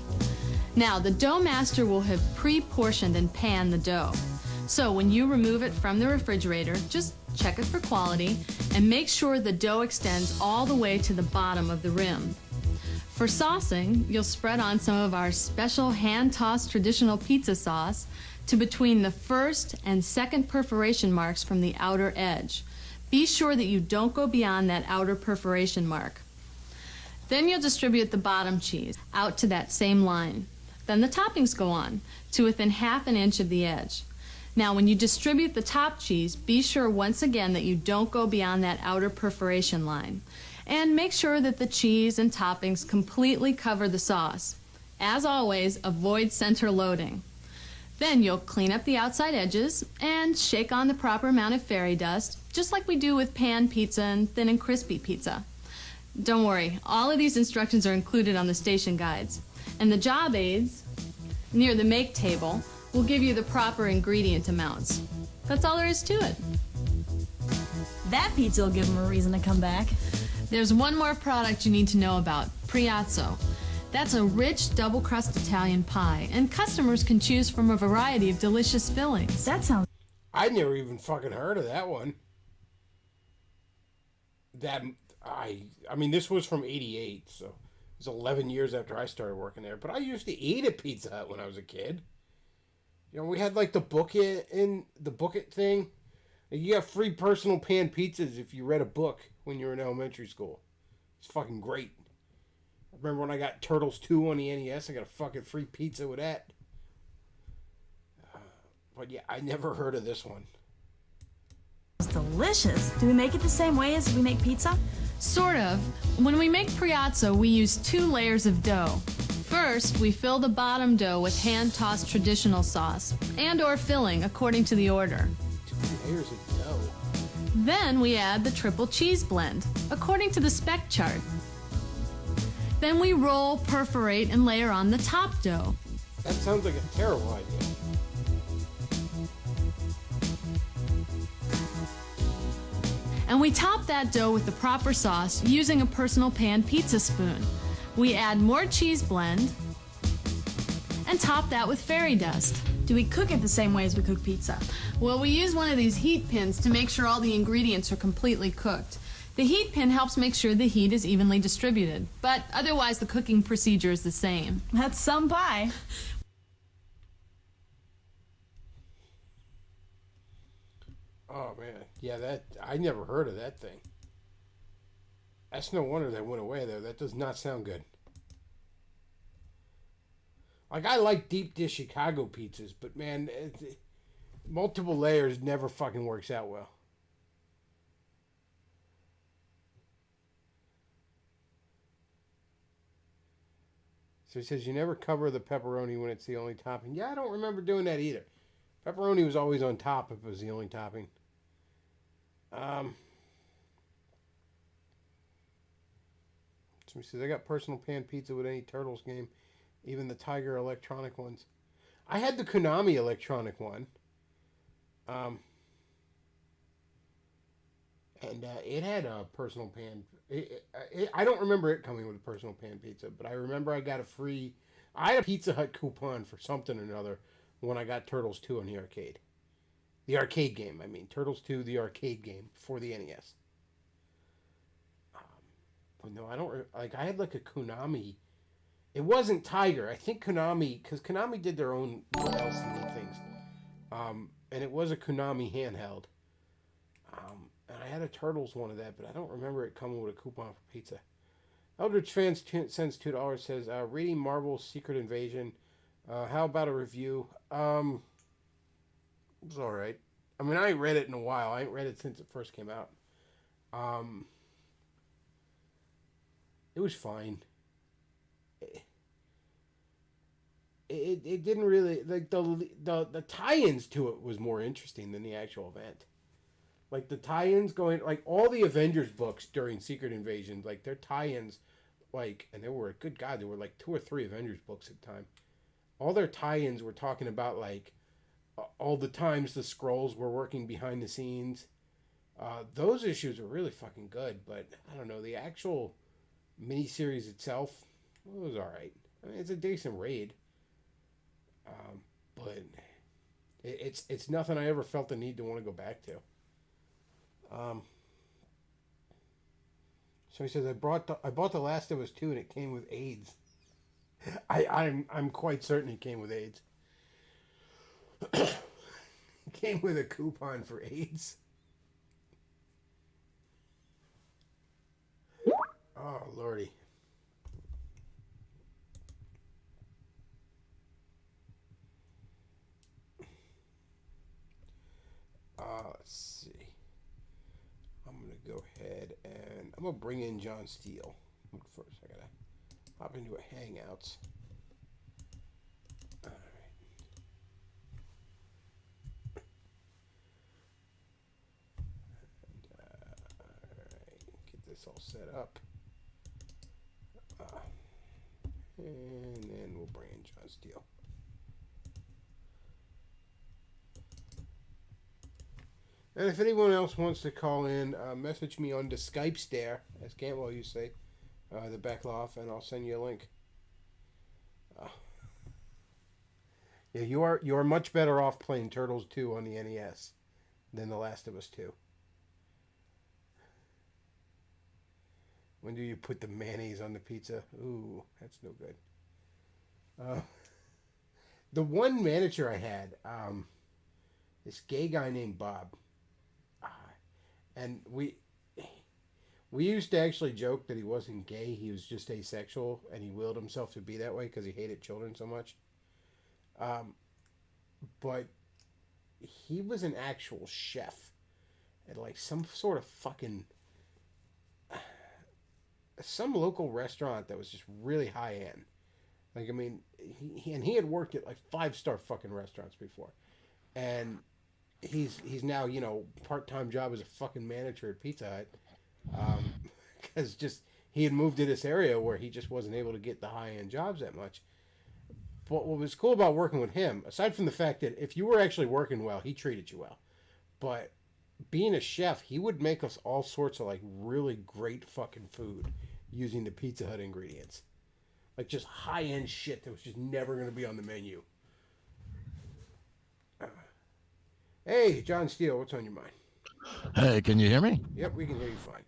Now, the dough master will have pre-portioned and panned the dough. So when you remove it from the refrigerator, just check it for quality and make sure the dough extends all the way to the bottom of the rim. For saucing, you'll spread on some of our special hand-tossed traditional pizza sauce to between the first and second perforation marks from the outer edge. Be sure that you don't go beyond that outer perforation mark. Then you'll distribute the bottom cheese out to that same line. Then the toppings go on to within half an inch of the edge. Now, when you distribute the top cheese, be sure once again that you don't go beyond that outer perforation line. And make sure that the cheese and toppings completely cover the sauce. As always, avoid center loading. Then you'll clean up the outside edges and shake on the proper amount of fairy dust, just like we do with pan pizza and thin and crispy pizza. Don't worry, all of these instructions are included on the station guides. And the job aids near the make table will give you the proper ingredient amounts. That's all there is to it. That pizza will give them a reason to come back. There's one more product you need to know about, Priazzo. That's a rich double-crust Italian pie, and customers can choose from a variety of delicious fillings. That sounds... I never even fucking heard of that one. I mean, this was from 88, so it was 11 years after I started working there. But I used to eat at Pizza Hut when I was a kid. You know, we had like the book it thing. You got free personal pan pizzas if you read a book when you were in elementary school. It's fucking great. I remember when I got Turtles 2 on the NES, I got a fucking free pizza with that. But yeah, I never heard of this one. It's delicious. Do we make it the same way as we make pizza? Sort of. When we make Priazzo, we use 2 layers of dough. First, we fill the bottom dough with hand-tossed traditional sauce and or filling according to the order. 2 layers of dough. Then we add the triple cheese blend according to the spec chart. Then we roll, perforate, and layer on the top dough. That sounds like a terrible idea. And we top that dough with the proper sauce using a personal pan pizza spoon. We add more cheese blend and top that with fairy dust. Do we cook it the same way as we cook pizza? Well, we use one of these heat pins to make sure all the ingredients are completely cooked. The heat pin helps make sure the heat is evenly distributed, but otherwise the cooking procedure is the same. That's some pie. Oh man, yeah, I never heard of that thing. That's no wonder that went away though. That does not sound good. Like, I like deep dish Chicago pizzas, but man, multiple layers never fucking works out well. So he says you never cover the pepperoni when it's the only topping. Yeah, I don't remember doing that either. Pepperoni was always on top if it was the only topping. So he says I got personal pan pizza with any Turtles game, even the Tiger electronic ones. I had the Konami electronic one. And it had a personal pan. I don't remember it coming with a personal pan pizza, but I remember I I had a Pizza Hut coupon for something or another when I got Turtles 2 on the arcade. The arcade game, I mean. Turtles 2, the arcade game for the NES. But no, I don't... Like, I had like a Konami... It wasn't Tiger. I think Konami... Because Konami did their own LCD things. And it was a Konami handheld. And I had a Turtles one of that, but I don't remember it coming with a coupon for pizza. Eldritch Fans sends $2, says, reading Marvel's Secret Invasion. How about a review? It was alright. I mean, I ain't read it in a while. I ain't read it since it first came out. It was fine. It didn't really... Like, the tie-ins to it was more interesting than the actual event. Like, the tie-ins going... Like, all the Avengers books during Secret Invasion, like, their tie-ins... Like, and there were, good God, there were like 2 or 3 Avengers books at the time. All their tie-ins were talking about, like, all the times the Skrulls were working behind the scenes. Those issues were really fucking good, but I don't know, the actual miniseries itself, it was alright. I mean, it's a decent read. But it's nothing I ever felt the need to want to go back to. So he says, I bought The Last of Us 2 and it came with AIDS. I'm quite certain it came with AIDS. It came with a coupon for AIDS. Oh, Lordy. Let's see. I'm going to go ahead and I'm going to bring in John Steele. But first, I got to hop into a Hangouts. All right. All right. Get this all set up. And then we'll bring in John Steele. And if anyone else wants to call in, message me on the Skype stare, as Cantwell used to say, the Beckloff, and I'll send you a link. Yeah, you are much better off playing Turtles 2 on the NES than The Last of Us 2. When do you put the mayonnaise on the pizza? Ooh, that's no good. The one manager I had, this gay guy named Bob. And we used to actually joke that he wasn't gay, he was just asexual, and he willed himself to be that way because he hated children so much. But he was an actual chef at like some sort of fucking... some local restaurant that was just really high end. Like, I mean, he had worked at like 5-star fucking restaurants before. And he's now, you know, part-time job as a fucking manager at Pizza Hut, because just he had moved to this area where he just wasn't able to get the high-end jobs that much. But what was cool about working with him, aside from the fact that if you were actually working well, he treated you well, but being a chef, he would make us all sorts of like really great fucking food using the Pizza Hut ingredients, like just high-end shit that was just never going to be on the menu. Hey, John Steele, what's on your mind? Hey, can you hear me? Yep, we can hear you fine.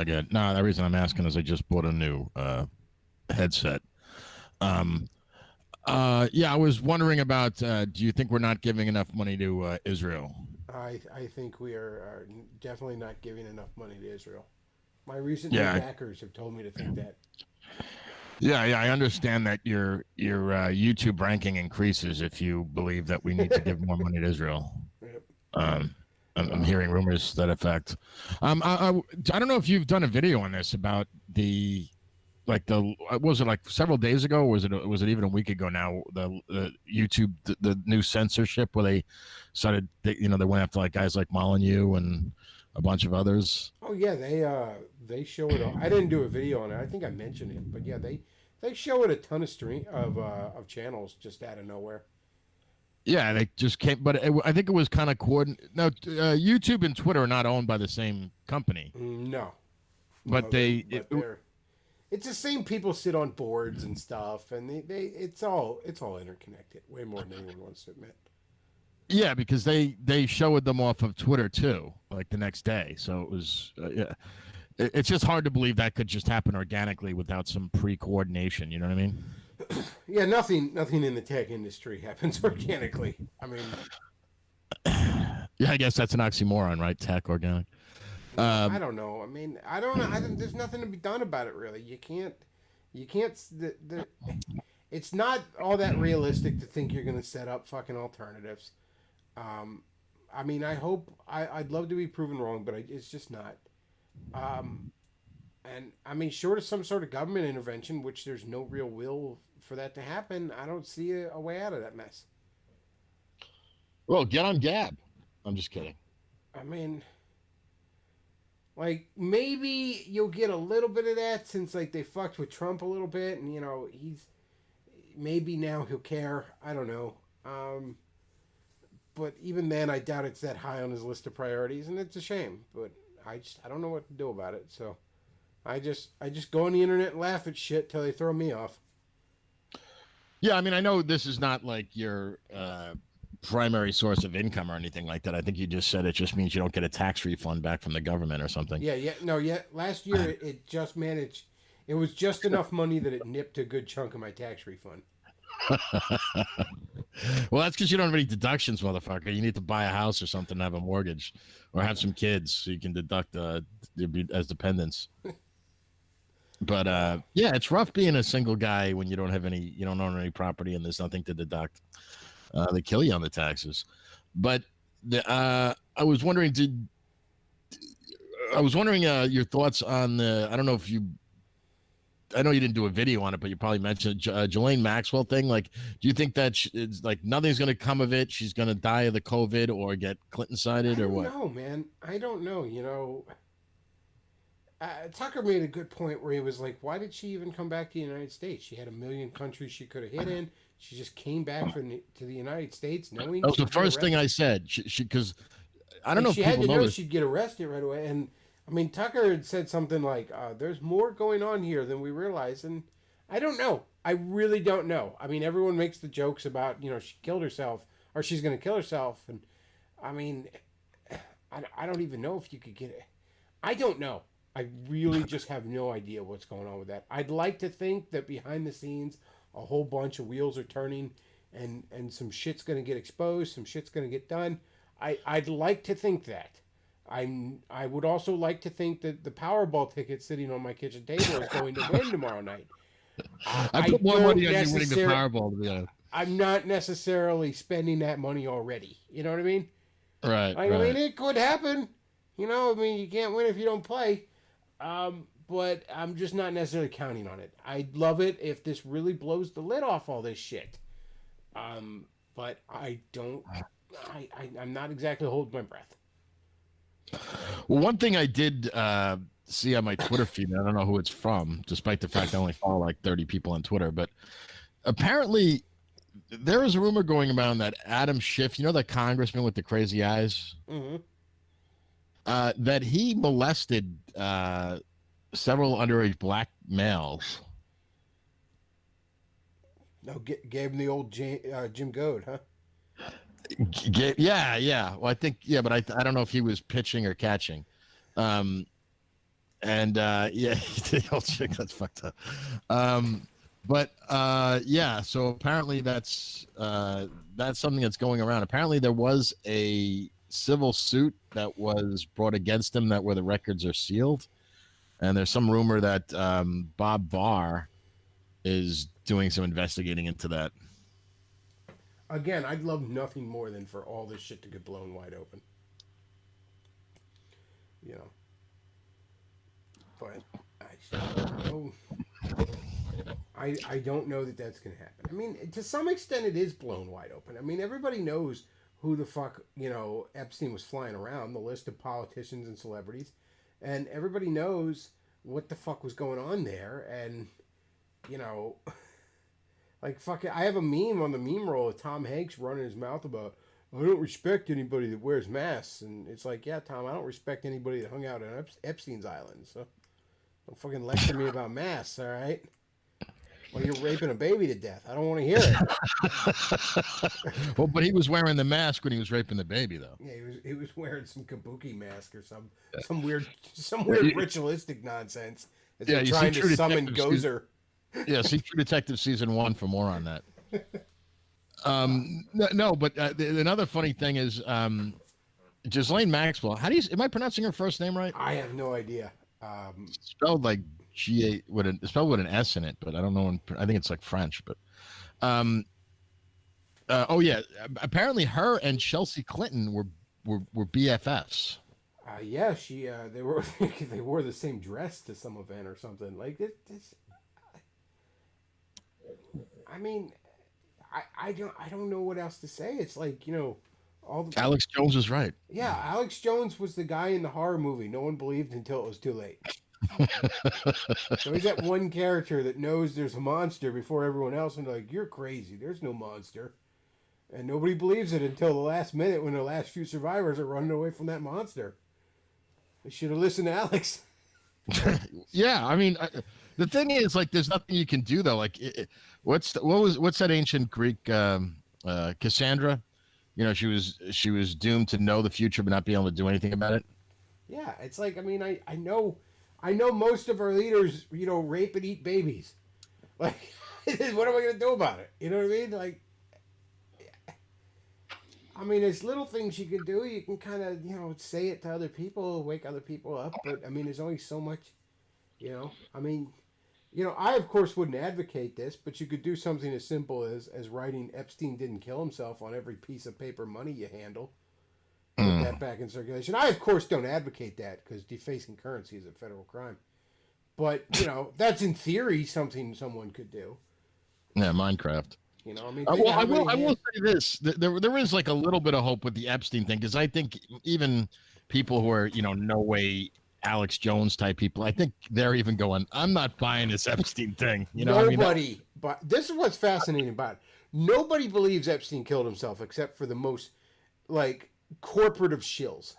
Good. No, the reason I'm asking is I just bought a new headset. Yeah, I was wondering about, do you think we're not giving enough money to Israel? I think we are definitely not giving enough money to Israel. My recent backers have told me to think that. Yeah, I understand that your YouTube ranking increases if you believe that we need to give more money to Israel. Yep. I'm hearing rumors to that effect. I don't know if you've done a video on this about was it like several days ago, or was it even a week ago now? The YouTube the new censorship where they started they went after like guys like Molyneux and a bunch of others. Oh yeah, they show it. I didn't do a video on it. I think I mentioned it, but yeah, they show it a ton of channels just out of nowhere. Yeah, they just came, but I think it was kind of coordinated. No, YouTube and Twitter are not owned by the same company. No, but it's the same people sit on boards and stuff, and it's all interconnected, way more than anyone wants to admit. Yeah, because they showed them off of Twitter too, like the next day. So it was yeah. It's just hard to believe that could just happen organically without some pre-coordination. You know what I mean? Yeah, nothing in the tech industry happens organically. I mean, yeah, I guess that's an oxymoron, right? Tech organic. I don't know. I mean, I don't know. There's nothing to be done about it, really. You can't. It's not all that realistic to think you're going to set up fucking alternatives. I mean, I'd love to be proven wrong, but it's just not. And I mean, short of some sort of government intervention, which there's no real will for that to happen, I don't see a way out of that mess. Well, get on Gab. I'm just kidding. I mean, like, maybe you'll get a little bit of that since, like, they fucked with Trump a little bit, and, you know, maybe now he'll care. I don't know. But even then, I doubt it's that high on his list of priorities, and it's a shame. But I don't know what to do about it. So I just go on the internet and laugh at shit till they throw me off. Yeah, I mean, I know this is not like your primary source of income or anything like that. I think you just said it just means you don't get a tax refund back from the government or something. Yeah. Last year, it just managed. It was just enough money that it nipped a good chunk of my tax refund. Well, that's because you don't have any deductions, motherfucker. You need to buy a house or something to have a mortgage, or have some kids so you can deduct as dependents. But yeah, it's rough being a single guy when you don't own any property and there's nothing to deduct. They kill you on the taxes. But I was wondering, your thoughts on the. I don't know if you. I know you didn't do a video on it, but you probably mentioned Ghislaine Maxwell thing. Like, do you think that it's like nothing's going to come of it? She's going to die of the COVID or get Clinton-sided or what? I don't know, man. I don't know. You know, Tucker made a good point where he was like, why did she even come back to the United States? She had a million countries she could have hit in. She just came back to the United States knowing. That was the first thing I said. She because I don't know if she people had to know this. She'd get arrested right away. And I mean, Tucker had said something like, there's more going on here than we realize. And I don't know. I really don't know. I mean, everyone makes the jokes about, you know, she killed herself or she's going to kill herself. And I mean, I don't even know if you could get it. I don't know. I really just have no idea what's going on with that. I'd like to think that behind the scenes, a whole bunch of wheels are turning and some shit's going to get exposed. Some shit's going to get done. I'd like to think that. I would also like to think that the Powerball ticket sitting on my kitchen table is going to win tomorrow night. I put more money on you winning the Powerball, to be honest. I'm not necessarily spending that money already. You know what I mean? Right. I mean, it could happen. You know, I mean, you can't win if you don't play. But I'm just not necessarily counting on it. I'd love it if this really blows the lid off all this shit. But I don't. I'm not exactly holding my breath. Well, one thing I did see on my Twitter feed, I don't know who it's from, despite the fact I only follow like 30 people on Twitter, but apparently there is a rumor going around that Adam Schiff, you know, the congressman with the crazy eyes, that he molested several underage black males. No, gave him the old Jim Goad, huh? Yeah. Well, I think but I don't know if he was pitching or catching. Yeah, the old chick, that's fucked up. Yeah. So apparently that's something that's going around. Apparently there was a civil suit that was brought against him where the records are sealed, and there's some rumor that Bob Barr is doing some investigating into that. Again, I'd love nothing more than for all this shit to get blown wide open. You know. But I don't know. I don't know that that's going to happen. I mean, to some extent it is blown wide open. I mean, everybody knows who the fuck, you know, Epstein was flying around, the list of politicians and celebrities. And everybody knows what the fuck was going on there. And, you know... Like, fuck it. I have a meme on the meme roll of Tom Hanks running his mouth about, I don't respect anybody that wears masks. And it's like, yeah, Tom, I don't respect anybody that hung out on Epstein's island. So, Don't fucking lecture me about masks, all right? Well, you're raping a baby to death. I don't want to hear it. Well, but he was wearing the mask when he was raping the baby, though. Yeah, he was wearing some kabuki mask or some weird ritualistic nonsense. As they're trying to summon Gozer. Yeah, see True Detective season 1 for more on that. No, but another funny thing is Ghislaine Maxwell. How do you? Am I pronouncing her first name right? I have no idea. Spelled like spelled with an S in it, but I don't know. I think it's like French, but. Oh yeah, apparently her and Chelsea Clinton were BFFs. Yeah, they were they wore the same dress to some event or something like this. I mean, I don't know what else to say. It's like, Alex Jones is right. Yeah, Alex Jones was the guy in the horror movie no one believed until it was too late. So he's that one character that knows there's a monster before everyone else, and they're like, you're crazy. There's no monster. And nobody believes it until the last minute when the last few survivors are running away from that monster. They should have listened to Alex. Yeah, I mean, the thing is, like, there's nothing you can do though. Like, what's that ancient Greek Cassandra? She was doomed to know the future but not be able to do anything about it. Yeah, it's like, I mean, I know most of our leaders, rape and eat babies. Like, what am I going to do about it? You know what I mean? Like, I mean, there's little things you can do. You can kind of, say it to other people, wake other people up. But, I mean, there's only so much, I mean, I, of course, wouldn't advocate this, but you could do something as simple as writing Epstein didn't kill himself on every piece of paper money you handle. Put that back in circulation. I, of course, don't advocate that because defacing currency is a federal crime. But, that's in theory something someone could do. Yeah, Minecraft. I mean, I will say this: there is like a little bit of hope with the Epstein thing, because I think even people who are no way Alex Jones type people, I think they're even going, I'm not buying this Epstein thing. Nobody, but this is what's fascinating about it. Nobody believes Epstein killed himself except for the most corporate of shills.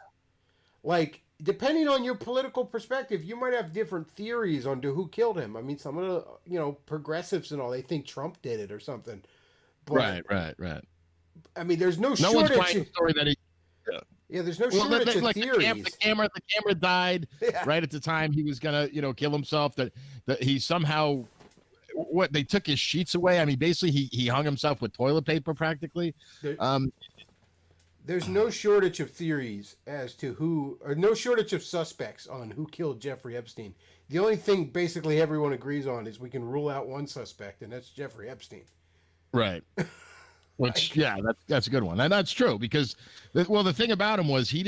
Like, depending on your political perspective, you might have different theories on who killed him. I mean, some of the progressives and all, they think Trump did it or something. But, right. I mean, there's no shortage. One's buying the story that he. Yeah, there's no shortage of theories. The camera died right at the time he was gonna, kill himself. That he somehow, they took his sheets away. I mean, basically he hung himself with toilet paper practically. There's no shortage of theories as to no shortage of suspects on who killed Jeffrey Epstein. The only thing basically everyone agrees on is we can rule out one suspect, and that's Jeffrey Epstein. Right. Which, that's a good one. And that's true because, the thing about him was he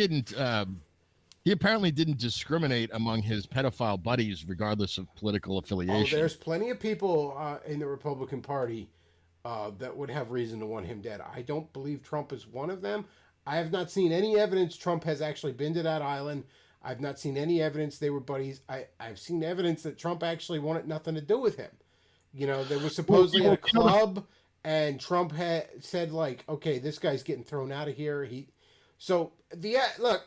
apparently didn't discriminate among his pedophile buddies regardless of political affiliation. Oh, there's plenty of people in the Republican Party that would have reason to want him dead. I don't believe Trump is one of them. I have not seen any evidence Trump has actually been to that island. I've not seen any evidence they were buddies. I've seen evidence that Trump actually wanted nothing to do with him. There was supposedly a club, and Trump had said, okay, this guy's getting thrown out of here. Look,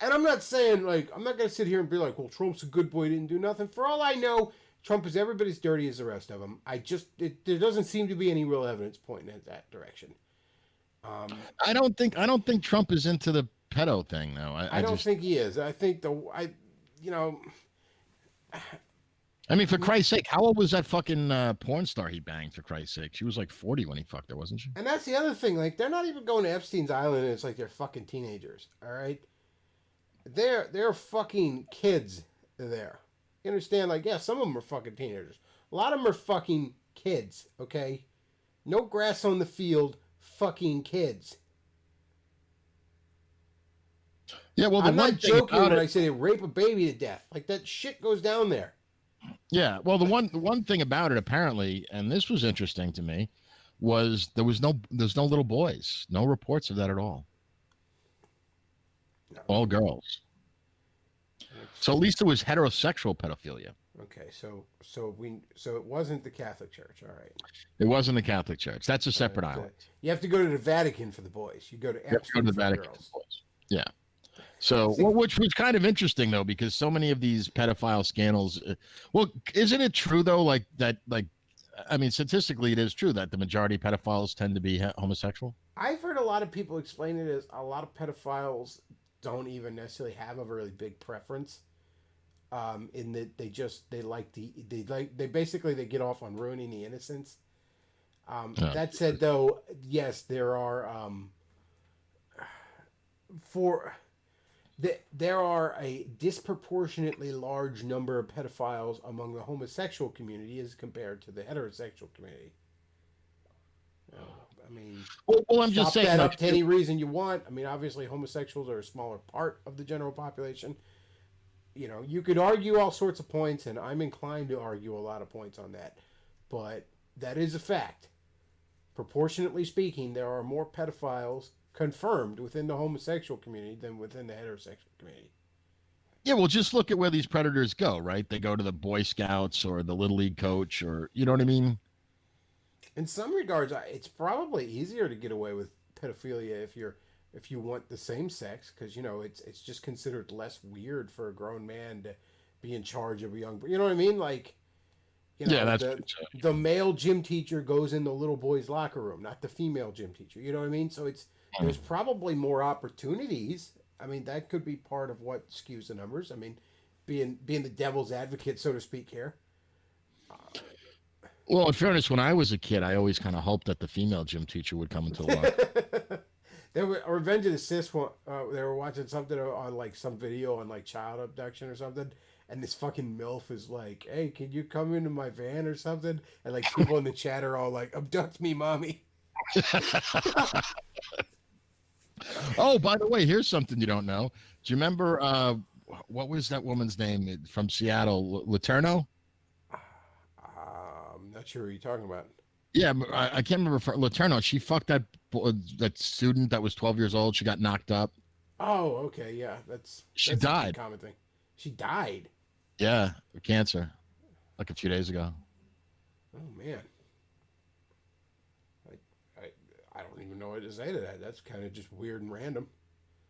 and I'm not saying, I'm not going to sit here and be like, well, Trump's a good boy, didn't do nothing. For all I know, Trump is every bit as dirty as the rest of them. There doesn't seem to be any real evidence pointing in that direction. I don't think Trump is into the pedo thing, though. I don't think he is. I think I mean, for Christ's sake, how old was that fucking porn star he banged? For Christ's sake, she was like 40 when he fucked her, wasn't she? And that's the other thing. They're not even going to Epstein's island, and it's like they're fucking teenagers. All right, they're fucking kids there. You understand? Some of them are fucking teenagers. A lot of them are fucking kids. Okay, no grass on the field. Fucking kids. Yeah, well, I'm not joking when I say they rape a baby to death. That shit goes down there. Yeah, well, the one thing about it apparently, and this was interesting to me, was there's no little boys, no reports of that at all. No. All girls. So at least it was heterosexual pedophilia. Okay, so it wasn't the Catholic Church, all right. It wasn't the Catholic Church. That's a separate island. You have to go to the Vatican for the boys. You go to Epstein for the girls. Yeah. So, well, which was kind of interesting though, because so many of these pedophile scandals. Well, isn't it true though, like that, like, I mean, statistically, it is true that the majority of pedophiles tend to be homosexual. I've heard a lot of people explain it as a lot of pedophiles don't even necessarily have a really big preference. In that they like they basically they get off on ruining the innocence. Yeah. That said, though, yes, there are for there are a disproportionately large number of pedophiles among the homosexual community as compared to the heterosexual community. I mean, Well, I'm just chop saying, that like, up to any reason you want. I mean, obviously, homosexuals are a smaller part of the general population. You know, you could argue all sorts of points, and I'm inclined to argue a lot of points on that. But that is a fact. Proportionately speaking, there are more pedophiles confirmed within the homosexual community than within the heterosexual community. yeah, well, just look at where these predators go, right? They go to the Boy Scouts or the Little League coach, or you know what I mean? In some regards, it's probably easier to get away with pedophilia if you want the same sex, because you know it's just considered less weird for a grown man to be in charge of a young. You know what I mean? Like, you know, Yeah, that's the male gym teacher goes in the little boy's locker room, not the female gym teacher. You know what I mean? So there's probably more opportunities. I mean, that could be part of what skews the numbers. I mean, being the devil's advocate, so to speak, here. well. In fairness, when I was a kid, I always kind of hoped that the female gym teacher would come into the law. There were Revenge of the Sis. They were watching something on like some video on like child abduction or something, and this fucking milf is like, "Hey, can you come into my van or something?" And like people in the chat are all like, "Abduct me, mommy." Oh, by the way, here's something you don't know. Do you remember what was that woman's name from Seattle, Laterno? I'm not sure what you're talking about. Yeah, I can't remember. Laterno, she fucked that student that was 12 years old. She got knocked up. Oh, okay, yeah, She that's a died. common thing. She died. Yeah, of cancer, like a few days ago. Oh man, I don't even know what to say to that. That's kind of just weird and random.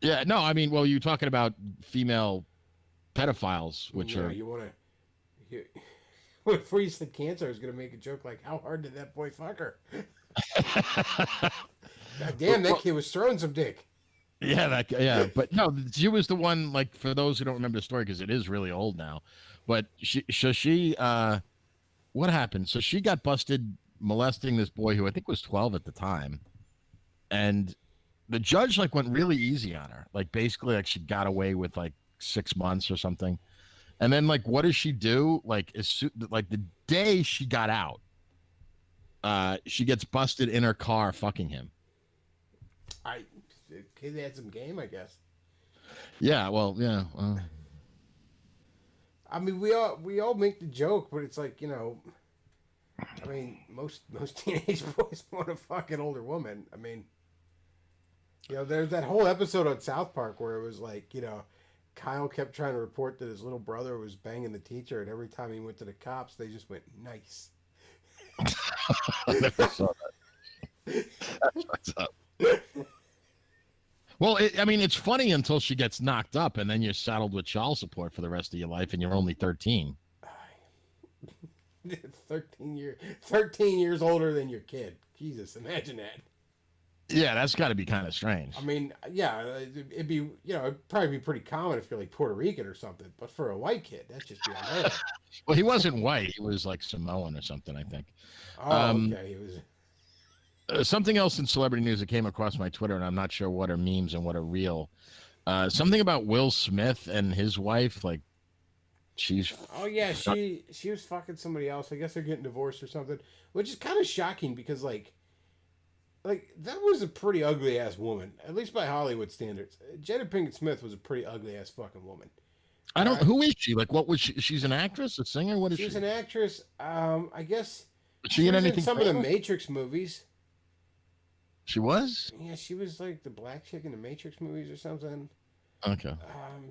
Yeah, no, I mean, well, you're talking about female pedophiles, which Yeah, are you want to. Before you said cancer, I was gonna make a joke like, "How hard did that boy fuck her?" God damn, that kid was throwing some dick. yeah, but no, she was the one. Like for those who don't remember the story, because it is really old now, but she what happened? So she got busted molesting this boy who I think was 12 at the time, and the judge like went really easy on her. Like basically, like she got away with like 6 months or something. And then, like, what does she do? Like, like the day she got out, she gets busted in her car fucking him. The kid had some game, I guess. Yeah, well, yeah. I mean, we all make the joke, but it's like, you know, I mean, most teenage boys want to fuck an older woman. I mean, you know, there's that whole episode on South Park where it was like, you know, Kyle kept trying to report that his little brother was banging the teacher, and every time he went to the cops, they just went, "Nice." I never saw that. That's what's up. Well, I mean, it's funny until she gets knocked up, and then you're saddled with child support for the rest of your life, and you're only 13. 13 years older than your kid. Jesus, imagine that. Yeah, that's got to be kind of strange. I mean, yeah, it'd be, you know, it'd probably be pretty common if you're like Puerto Rican or something, but for a white kid, that's just be unheard of. Well, he wasn't white; he was like Samoan or something, I think. Oh, okay, it was. Something else in celebrity news that came across my Twitter, and I'm not sure what are memes and what are real. Something about Will Smith and his wife, like she's. Oh yeah, she was fucking somebody else. I guess they're getting divorced or something, which is kind of shocking because like that was a pretty ugly ass woman, at least by Hollywood standards. Jada Pinkett Smith was a pretty ugly ass fucking woman. I don't. Who is she? Like, what was she? She's an actress, a singer. What is she? She's an actress. I guess. Was she in was anything? in some of the famous? Matrix movies. She was. Yeah, she was like the black chick in the Matrix movies or something. Okay.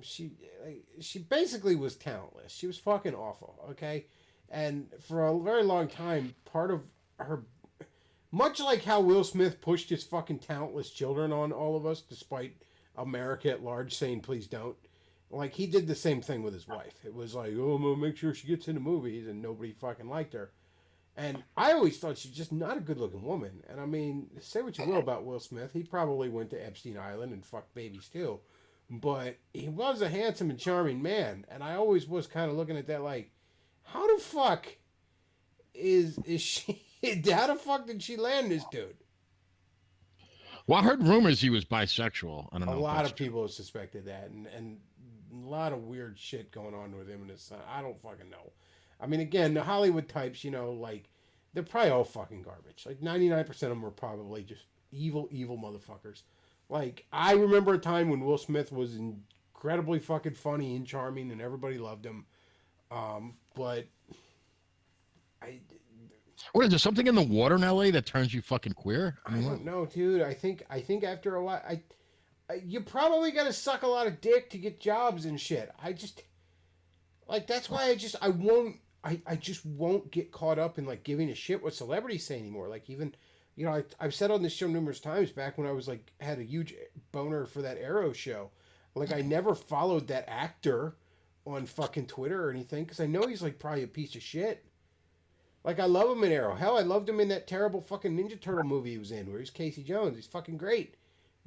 She basically was talentless. She was fucking awful. Okay, and for a very long time, part of her, much like how Will Smith pushed his fucking talentless children on all of us, despite America at large saying please don't. Like he did the same thing with his wife. It was like, oh, I'm gonna make sure she gets into movies, and nobody fucking liked her. And I always thought she's just not a good looking woman. And I mean, say what you will about Will Smith, he probably went to Epstein Island and fucked babies too. But he was a handsome and charming man, and I always was kind of looking at that like, how the fuck is she? How the fuck did she land this dude? Well, I heard rumors he was bisexual. I don't know. A lot of people have suspected that, and a lot of weird shit going on with him and his son. I don't fucking know. I mean, again, the Hollywood types, you know, like they're probably all fucking garbage. Like 99% of them are probably just evil, evil motherfuckers. Like I remember a time when Will Smith was incredibly fucking funny and charming, and everybody loved him. But what is there something in the water in LA that turns you fucking queer? I don't know, dude. I think after a while, you probably got to suck a lot of dick to get jobs and shit. I just like that's why I just won't get caught up in like giving a shit what celebrities say anymore. Like even, you know, I've said on this show numerous times back when I was like had a huge boner for that Arrow show. Like I never followed that actor on fucking Twitter or anything because I know he's like probably a piece of shit. Like I love him in Arrow. Hell, I loved him in that terrible fucking Ninja Turtle movie he was in where he's Casey Jones. He's fucking great.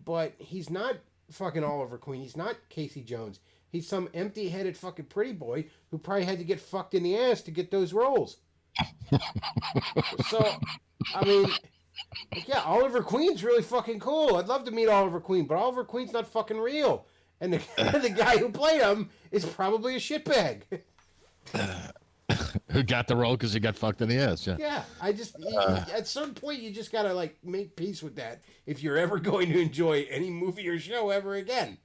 But he's not fucking Oliver Queen. He's not Casey Jones. He's some empty-headed fucking pretty boy who probably had to get fucked in the ass to get those roles. So, I mean, like, yeah, Oliver Queen's really fucking cool. I'd love to meet Oliver Queen, but Oliver Queen's not fucking real. And the guy who played him is probably a shitbag. Who got the role because he got fucked in the ass, yeah. Yeah, at some point you just gotta like make peace with that if you're ever going to enjoy any movie or show ever again.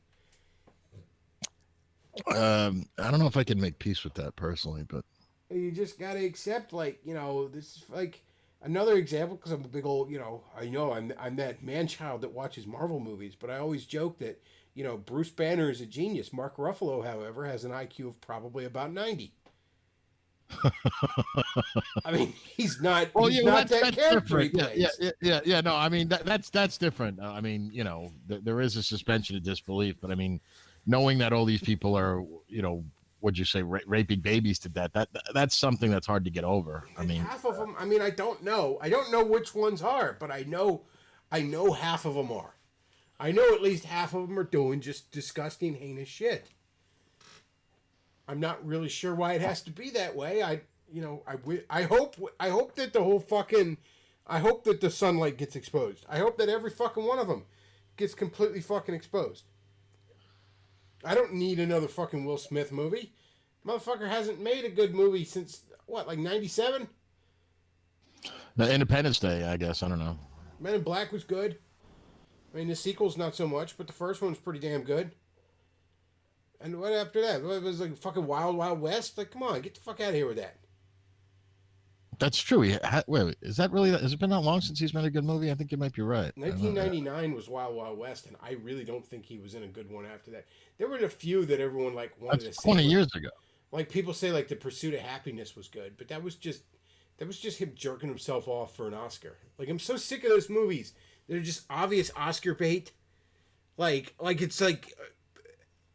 I don't know if I can make peace with that personally, but You just gotta accept, like, you know, this is like another example because I'm a big old, you know I'm that man child that watches Marvel movies, but I always joke that, you know, Bruce Banner is a genius. Mark Ruffalo, however, has an IQ of probably about 90. I mean, he's not. Well, he's yeah, not that character he different. plays. Yeah. No, I mean that's different. I mean, you know, there is a suspension of disbelief, but I mean, knowing that all these people are, you know, what'd you say, raping babies to death, that's something that's hard to get over. I mean, half of them. I mean, I don't know. I don't know which ones are, but I know half of them are. I know at least half of them are doing just disgusting, heinous shit. I'm not really sure why it has to be that way. I hope that the whole fucking, I hope that the sunlight gets exposed. I hope that every fucking one of them gets completely fucking exposed. I don't need another fucking Will Smith movie. Motherfucker hasn't made a good movie since, what, like 97? the Independence Day, I guess. I don't know. Men in Black was good. I mean, the sequel's not so much, but the first one's pretty damn good. And what after that? What, it was like fucking Wild Wild West? Like, come on, get the fuck out of here with that. That's true. Wait, is that really? Has it been that long since he's made a good movie? I think you might be right. 1999 was Wild Wild West, and I really don't think he was in a good one after that. There were a few that everyone like wanted That's to see. 20 years ago. Like people say, like The Pursuit of Happiness was good, but that was just him jerking himself off for an Oscar. Like I'm so sick of those movies. They're just obvious Oscar bait. Like it's like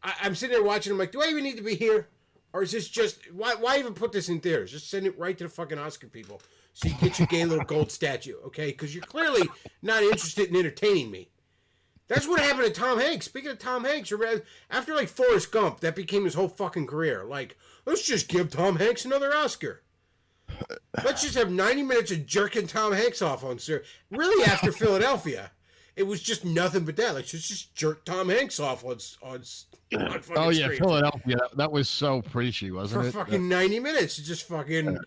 I'm sitting there watching. I'm like, do I even need to be here? Or is this just, why even put this in theaters? Just send it right to the fucking Oscar people so you get your gay little gold statue, okay? Because you're clearly not interested in entertaining me. That's what happened to Tom Hanks. Speaking of Tom Hanks, after like Forrest Gump, that became his whole fucking career. Like, let's just give Tom Hanks another Oscar. Let's just have 90 minutes of jerking Tom Hanks off on Sir. Really, after Philadelphia, it was just nothing but that. Like, just jerk Tom Hanks off on fucking Oh yeah, screen. Philadelphia. That was so preachy, wasn't For it? fucking 90 minutes. Just fucking, and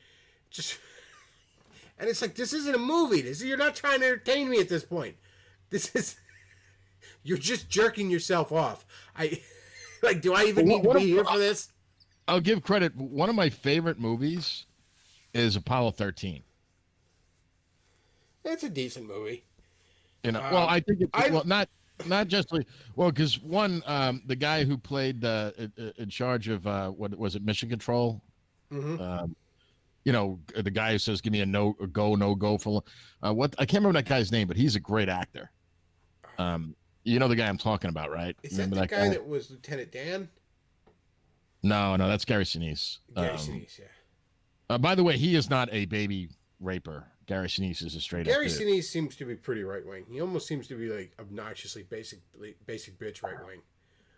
it's like, this isn't a movie. You're not trying to entertain me at this point. You're just jerking yourself off. Do I even need to be here for this? I'll give credit. One of my favorite movies is Apollo 13. It's a decent movie. You know, well, I think not just because one, the guy who played in charge of what was it, Mission Control, you know, the guy who says, "Give me a no go for what I can't remember that guy's name, but he's a great actor. You know the guy I'm talking about, right? Is Remember that the that guy that was Lieutenant Dan? No, that's Gary Sinise. Gary Sinise, yeah. By the way, he is not a baby raper. Gary Sinise is a straight up Gary dude. Sinise seems to be pretty right wing. He almost seems to be like obnoxiously basic bitch right wing.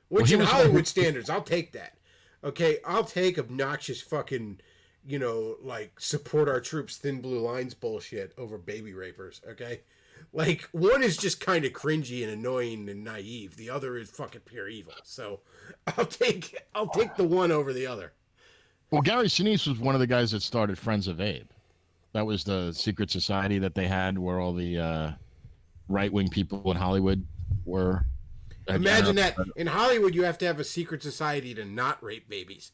Which in Hollywood standards, I'll take that. Okay, I'll take obnoxious fucking, like support our troops, thin blue lines bullshit over baby rapers. Okay, like one is just kind of cringy and annoying and naive. The other is fucking pure evil. So I'll take the one over the other. Well, Gary Sinise was one of the guys that started Friends of Abe. That was the secret society that they had where all the right-wing people in Hollywood were. Imagine that. In Hollywood, you have to have a secret society to not rape babies.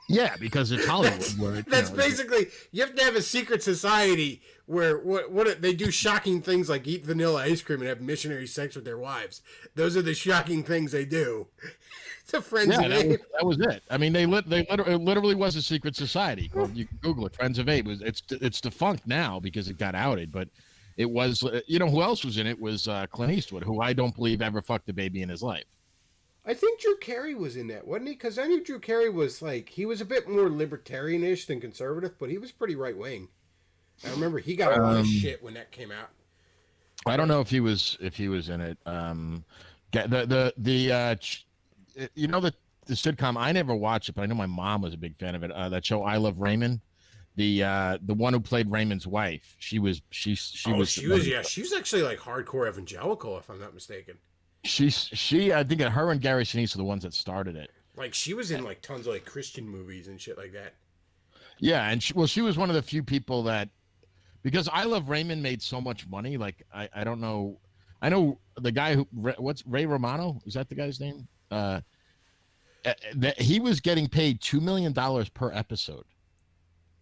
Yeah, because it's Hollywood. That's basically, you have to have a secret society where what they do shocking things like eat vanilla ice cream and have missionary sex with their wives. Those are the shocking things they do. It's a Friends of Abe. That was it. I mean, it literally was a secret society. You can Google it. Friends of Abe. It's defunct now because it got outed, but it was. Who else was in it was Clint Eastwood, who I don't believe ever fucked a baby in his life. I think Drew Carey was in that, wasn't he? Because I knew Drew Carey was he was a bit more libertarianish than conservative, but he was pretty right wing. I remember he got a lot of shit when that came out. I don't know if he was in it. The sitcom, I never watched it, but I know my mom was a big fan of it. That show I Love Raymond. The one who played Raymond's wife. She was actually like hardcore evangelical, if I'm not mistaken. I think her and Gary Sinise are the ones that started it. Like she was in like tons of like Christian movies and shit like that. Yeah, and she was one of the few people that, because I Love Raymond made so much money. Like I don't know, I know the guy what's Ray Romano? Is that the guy's name? That he was getting paid $2 million per episode.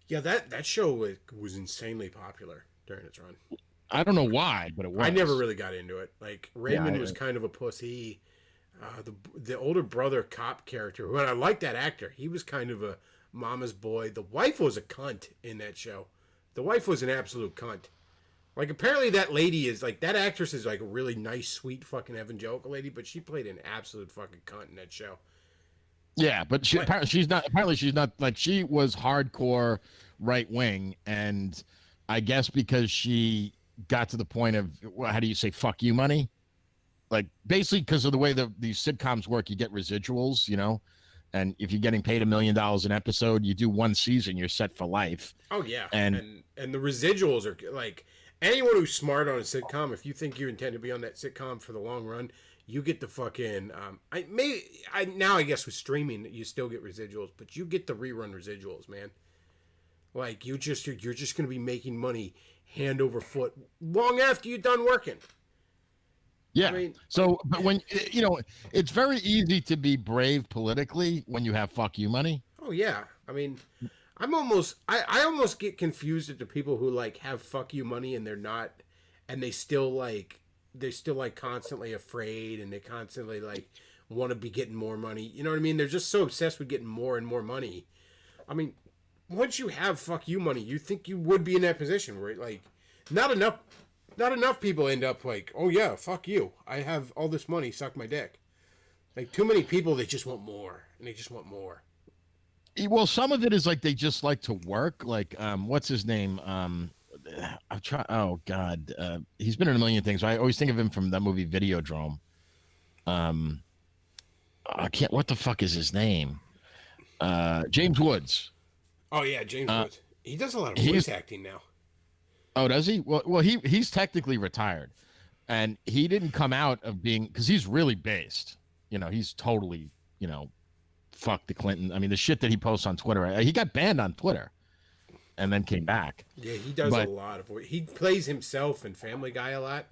Yeah, that show was insanely popular during its run. I don't know why, but it was. I never really got into it. Like Raymond was kind of a pussy. The older brother cop character, who, and I like that actor. He was kind of a mama's boy. The wife was a cunt in that show. The wife was an absolute cunt. Like apparently that lady is like, that actress is like a really nice, sweet fucking evangelical lady, but she played an absolute fucking cunt in that show. Yeah, but she's not like, she was hardcore right wing, and I guess because she got to the point of, how do you say, fuck you money? Like basically because of the way these sitcoms work, you get residuals, and if you're getting paid $1 million an episode, you do one season, you're set for life. Oh yeah, and the residuals are like, anyone who's smart on a sitcom, if you think you intend to be on that sitcom for the long run, you get the fucking now I guess with streaming you still get residuals, but you get the rerun residuals, man. Like you're just going to be making money hand over foot long after you're done working. Yeah. I mean, so, but when it's very easy to be brave politically when you have fuck you money. Oh yeah. I mean, I almost get confused at the people who like have fuck you money and they're not, and they're still constantly afraid, and they constantly like want to be getting more money. You know what I mean? They're just so obsessed with getting more and more money. I mean, once you have fuck you money, you think you would be in that position where like not enough people end up like, oh yeah, fuck you, I have all this money, suck my dick. Like too many people, they just want more, and they just want more. Well, some of it is like they just like to work. Like, what's his name? I'll try. Oh God, he's been in a million things. I always think of him from that movie Videodrome. I can't. What the fuck is his name? James Woods. Oh yeah, James Woods. He does a lot of voice acting now. Oh, does he? Well, he's technically retired, and he didn't come out of being, because he's really based. He's totally fuck the Clinton. I mean, the shit that he posts on Twitter. He got banned on Twitter, and then came back. Yeah, he does a lot of voice. He plays himself in Family Guy a lot.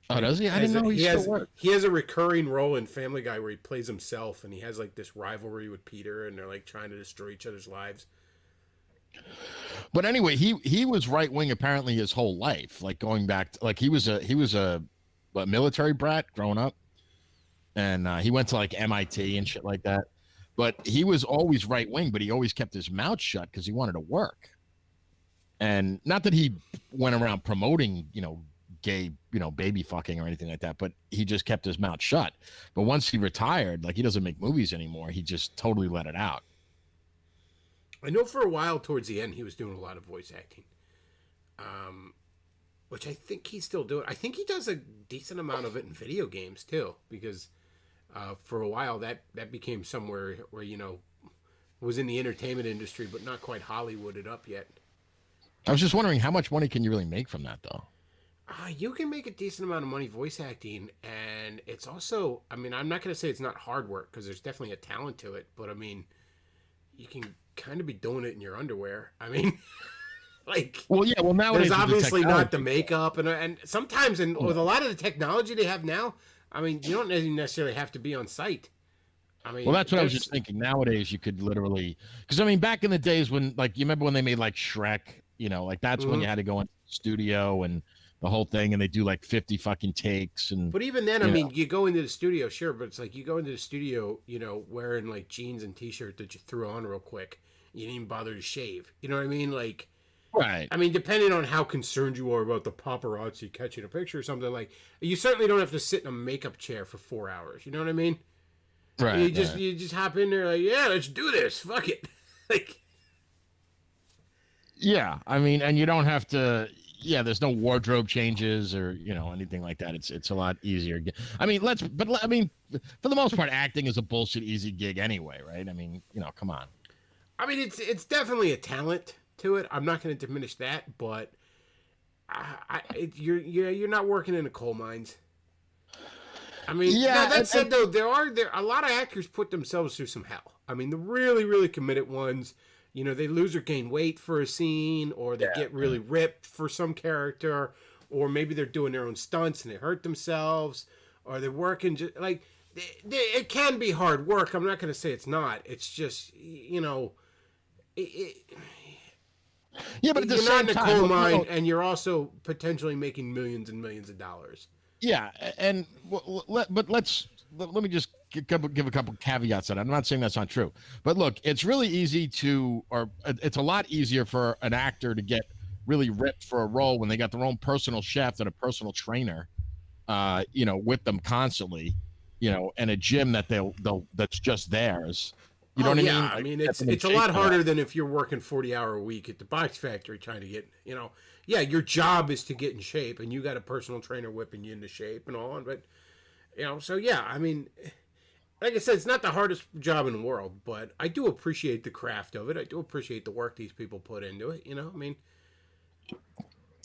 Oh, does he? I didn't know he has a recurring role in Family Guy where he plays himself, and he has like this rivalry with Peter, and they're like trying to destroy each other's lives. But anyway, he was right wing apparently his whole life. Like going back to, like he was a military brat growing up, and he went to like MIT and shit like that. But he was always right wing, but he always kept his mouth shut because he wanted to work. And not that he went around promoting, gay, baby fucking or anything like that, but he just kept his mouth shut. But once he retired, like, he doesn't make movies anymore. He just totally let it out. I know for a while towards the end he was doing a lot of voice acting, which I think he's still doing. I think he does a decent amount of it in video games too, because for a while that became somewhere where was in the entertainment industry, but not quite Hollywooded up yet. I was just wondering, how much money can you really make from that, though? You can make a decent amount of money voice acting, and it's also, I mean, I'm not going to say it's not hard work, because there's definitely a talent to it, but I mean, you can kind of be doing it in your underwear. I mean, like, well, yeah, well, nowadays there's obviously not the makeup, and sometimes, and with a lot of the technology they have now, I mean, you don't necessarily have to be on site. I mean, well, that's what I was just thinking. Nowadays, you could literally, because I mean, back in the days when, like, you remember when they made like Shrek, like that's when you had to go into the studio and the whole thing, and they do like 50 fucking takes. And but even then, I mean, you go into the studio, sure, but it's like you go into the studio, wearing like jeans and t-shirt that you threw on real quick. You didn't even bother to shave. You know what I mean? Like, right. I mean, depending on how concerned you are about the paparazzi catching a picture or something, like, you certainly don't have to sit in a makeup chair for 4 hours. You know what I mean? Right. You just hop in there like, yeah, let's do this. Fuck it. Like, yeah, I mean, and you don't have to. Yeah, there's no wardrobe changes or anything like that. It's a lot easier. I mean, for the most part, acting is a bullshit easy gig anyway, right? I mean, come on. I mean, it's definitely a talent to it. I'm not going to diminish that, but you're not working in the coal mines. I mean, yeah. That said, though, there a lot of actors put themselves through some hell. I mean, the really, really committed ones, they lose or gain weight for a scene, or they get really ripped for some character, or maybe they're doing their own stunts and they hurt themselves, or they're working like it can be hard work. I'm not going to say it's not. It's just yeah, but at the you're same not in a time, coal mine, and you're also potentially making millions and millions of dollars. Yeah, and let me just give a couple caveats on it. I'm not saying that's not true, but look, it's really easy it's a lot easier for an actor to get really ripped for a role when they got their own personal chef and a personal trainer, with them constantly, and a gym that that's just theirs. You know what I mean? I mean, it's a lot harder than if you're working 40-hour a week at the box factory trying to get, yeah, your job is to get in shape, and you got a personal trainer whipping you into shape and all on. But, so yeah, I mean, like I said, it's not the hardest job in the world, but I do appreciate the craft of it. I do appreciate the work these people put into it. I mean,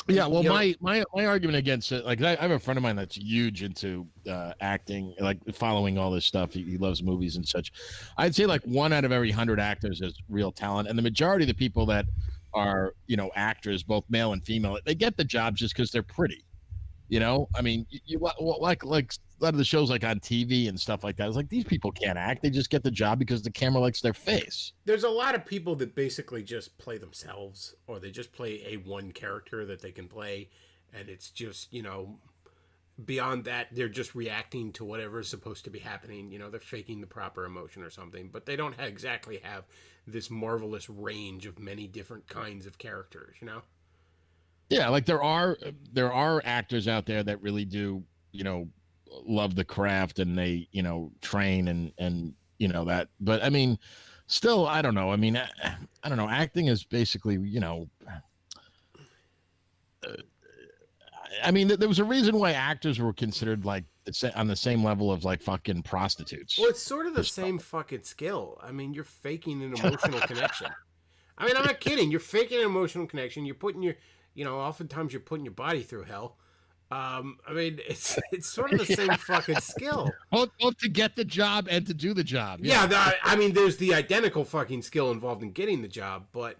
yeah. Well, my argument against it, like, I have a friend of mine that's huge into acting, like following all this stuff. He loves movies and such. I'd say like 1 out of every 100 actors has real talent, and the majority of the people that are actors, both male and female, they get the jobs just because they're pretty. I mean, you like a lot of the shows like on TV and stuff like that. It's like, these people can't act; they just get the job because the camera likes their face. There's a lot of people that basically just play themselves, or they just play a one character that they can play, and it's just beyond that, they're just reacting to whatever is supposed to be happening. They're faking the proper emotion or something, but they don't exactly have this marvelous range of many different kinds of characters. Yeah, like there are actors out there that really do, love the craft, and they, train and that. But I mean, still, I don't know. I mean, I don't know. Acting is basically, I mean, there was a reason why actors were considered like on the same level of like fucking prostitutes. Well, it's sort of the same fucking skill. I mean, you're faking an emotional connection. I mean, I'm not kidding. You're faking an emotional connection. You're putting oftentimes you're putting your body through hell. I mean, it's sort of the same fucking skill. Both to get the job and to do the job. Yeah, I mean, there's the identical fucking skill involved in getting the job, but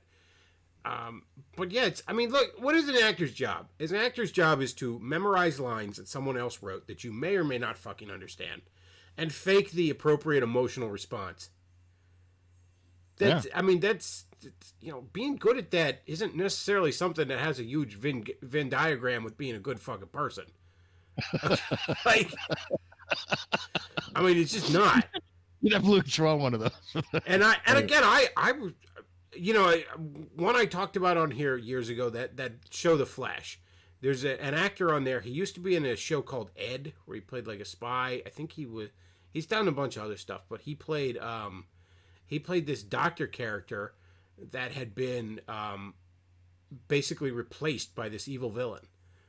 yeah, I mean, look, what is an actor's job? An actor's job is to memorize lines that someone else wrote that you may or may not fucking understand, and fake the appropriate emotional response. I mean, that's being good at that isn't necessarily something that has a huge Venn diagram with being a good fucking person. Like, I mean, it's just not. You'd have Luke draw one of those. And again, I one I talked about on here years ago, that show The Flash, There's an actor on there. He used to be in a show called Ed, where he played like a spy. I think he's done a bunch of other stuff, but he played this doctor character that had been basically replaced by this evil villain.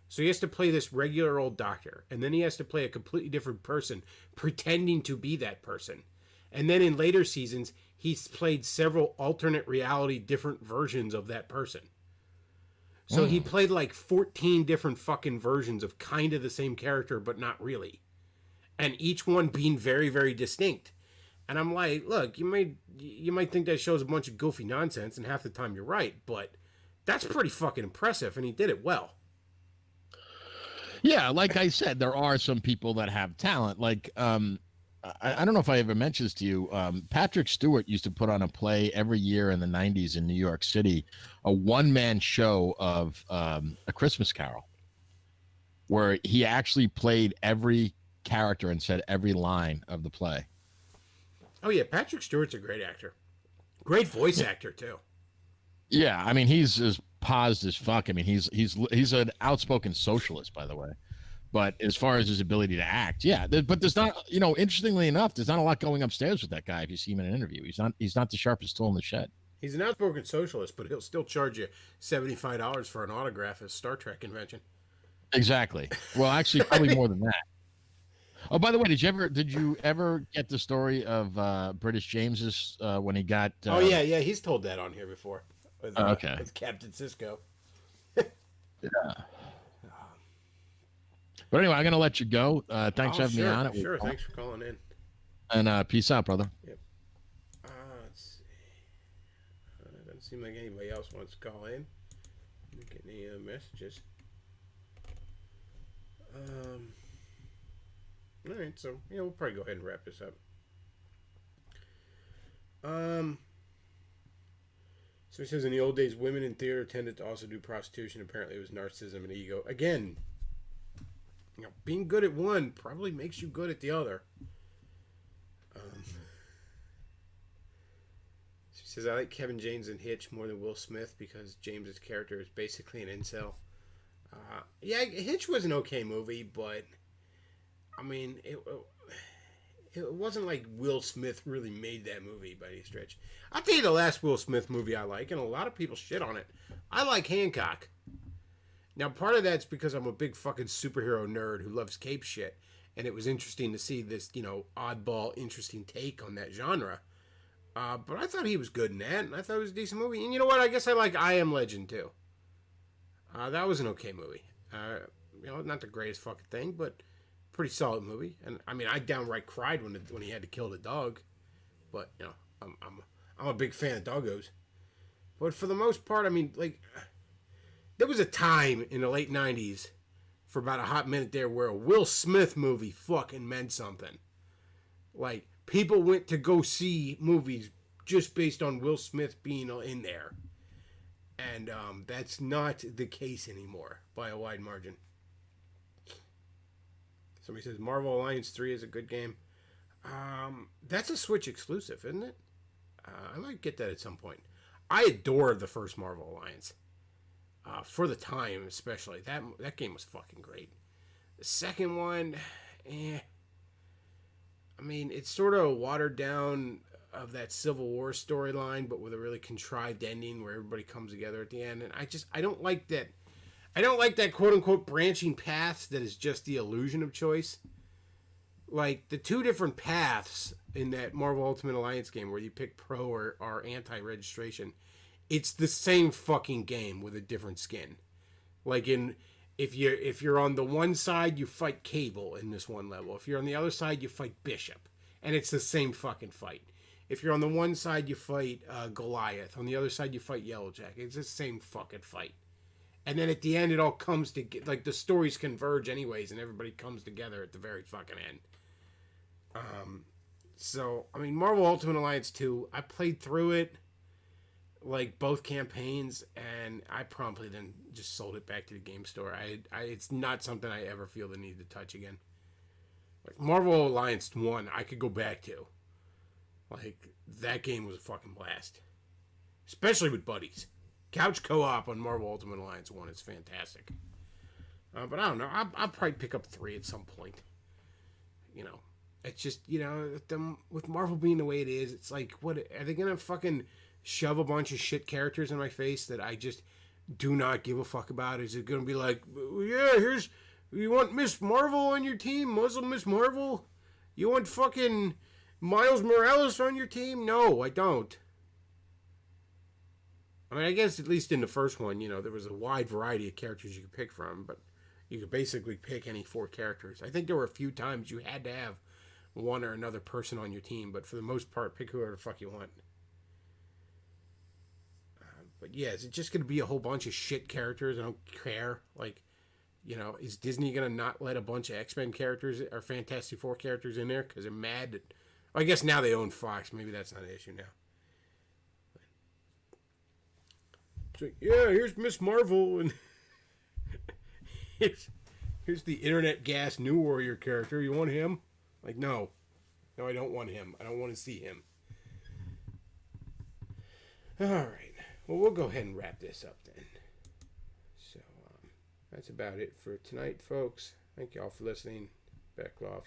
So he has to play this regular old doctor, and then he has to play a completely different person, pretending to be that person. And then in later seasons, he's played several alternate reality, different versions of that person. So he played like 14 different fucking versions of kind of the same character, but not really. And each one being very, very distinct. And I'm like, look, you might think that show's a bunch of goofy nonsense, and half the time you're right, but that's pretty fucking impressive, and he did it well. Yeah, like I said, there are some people that have talent. Like, I don't know if I ever mentioned this to you. Patrick Stewart used to put on a play every year in the 90s in New York City, a one-man show of A Christmas Carol, where he actually played every character and said every line of the play. Oh, yeah, Patrick Stewart's a great actor. Great voice actor, too. Yeah, I mean, he's as paused as fuck. I mean, he's an outspoken socialist, by the way. But as far as his ability to act, yeah. But there's not, interestingly enough, there's not a lot going upstairs with that guy. If you see him in an interview, he's not the sharpest tool in the shed. He's an outspoken socialist, but he'll still charge you $75 for an autograph at a Star Trek convention. Exactly. Well, actually, probably more than that. Oh, by the way, did you ever get the story of British James's when he got? Oh yeah, he's told that on here before. With, okay. With Captain Sisko. Yeah. But anyway, I'm gonna let you go. Thanks for having me on it. Sure, thanks for calling in. And peace out, brother. Yep. Let's see. Doesn't seem like anybody else wants to call in. Didn't get any messages. All right, so we'll probably go ahead and wrap this up. So he says in the old days, women in theater tended to also do prostitution. Apparently, it was narcissism and ego. Again, being good at one probably makes you good at the other. She says, I like Kevin James in Hitch more than Will Smith because James's character is basically an incel. Yeah, Hitch was an okay movie, but I mean, it wasn't like Will Smith really made that movie by any stretch. I'll tell you the last Will Smith movie I like, and a lot of people shit on it. I like Hancock. Now, part of that's because I'm a big fucking superhero nerd who loves cape shit, and it was interesting to see this, oddball, interesting take on that genre. But I thought he was good in that, and I thought it was a decent movie. And you know what? I guess I like I Am Legend, too. That was an okay movie. Not the greatest fucking thing, but pretty solid movie. And I mean, I downright cried when he had to kill the dog. But I'm a big fan of doggos. But for the most part, I mean, like, there was a time in the late 90s for about a hot minute there where a Will Smith movie fucking meant something. Like, people went to go see movies just based on Will Smith being in there. And that's not the case anymore by a wide margin. Somebody says Marvel Alliance 3 is a good game. That's a Switch exclusive, isn't it? I might get that at some point. I adore the first Marvel Alliance. For the time, especially. That game was fucking great. The second one, I mean, it's sort of a watered down of that Civil War storyline, but with a really contrived ending where everybody comes together at the end. And I don't like that. I don't like that quote unquote branching paths that is just the illusion of choice. Like the two different paths in that Marvel Ultimate Alliance game where you pick pro or anti-registration, it's the same fucking game with a different skin. Like if you're on the one side, you fight Cable in this one level. If you're on the other side, you fight Bishop, and it's the same fucking fight. If you're on the one side, you fight Goliath. On the other side, you fight Yellowjacket. It's the same fucking fight. And then at the end, it all comes to like the stories converge anyways, and everybody comes together at the very fucking end. So I mean, Marvel Ultimate Alliance 2, I played through it, like both campaigns, and I promptly then just sold it back to the game store. It's not something I ever feel the need to touch again. Like Marvel Alliance 1, I could go back to. Like that game was a fucking blast, especially with buddies. Couch co-op on Marvel Ultimate Alliance 1 is fantastic. But I don't know. I'll probably pick up 3 at some point. You know, it's just, you know, with Marvel being the way it is, it's like, what are they gonna fucking shove a bunch of shit characters in my face that I just do not give a fuck about? Is it gonna be like, yeah, you want Miss Marvel on your team, Muslim Miss Marvel? You want fucking Miles Morales on your team? No, I don't. I mean, I guess at least in the first one, you know, there was a wide variety of characters you could pick from, but you could basically pick any 4 characters. I think there were a few times you had to have one or another person on your team, but for the most part, pick whoever the fuck you want. But yeah, is it just going to be a whole bunch of shit characters? I don't care. Like, you know, is Disney going to not let a bunch of X-Men characters or Fantastic Four characters in there because they're mad that... I guess now they own Fox. Maybe that's not an issue now. It's like, yeah, here's Miss Marvel, and here's the internet gas New Warrior character. You want him? Like, no. No, I don't want him. I don't want to see him. All right. Well, we'll go ahead and wrap this up then. So, that's about it for tonight, folks. Thank you all for listening. Beckloff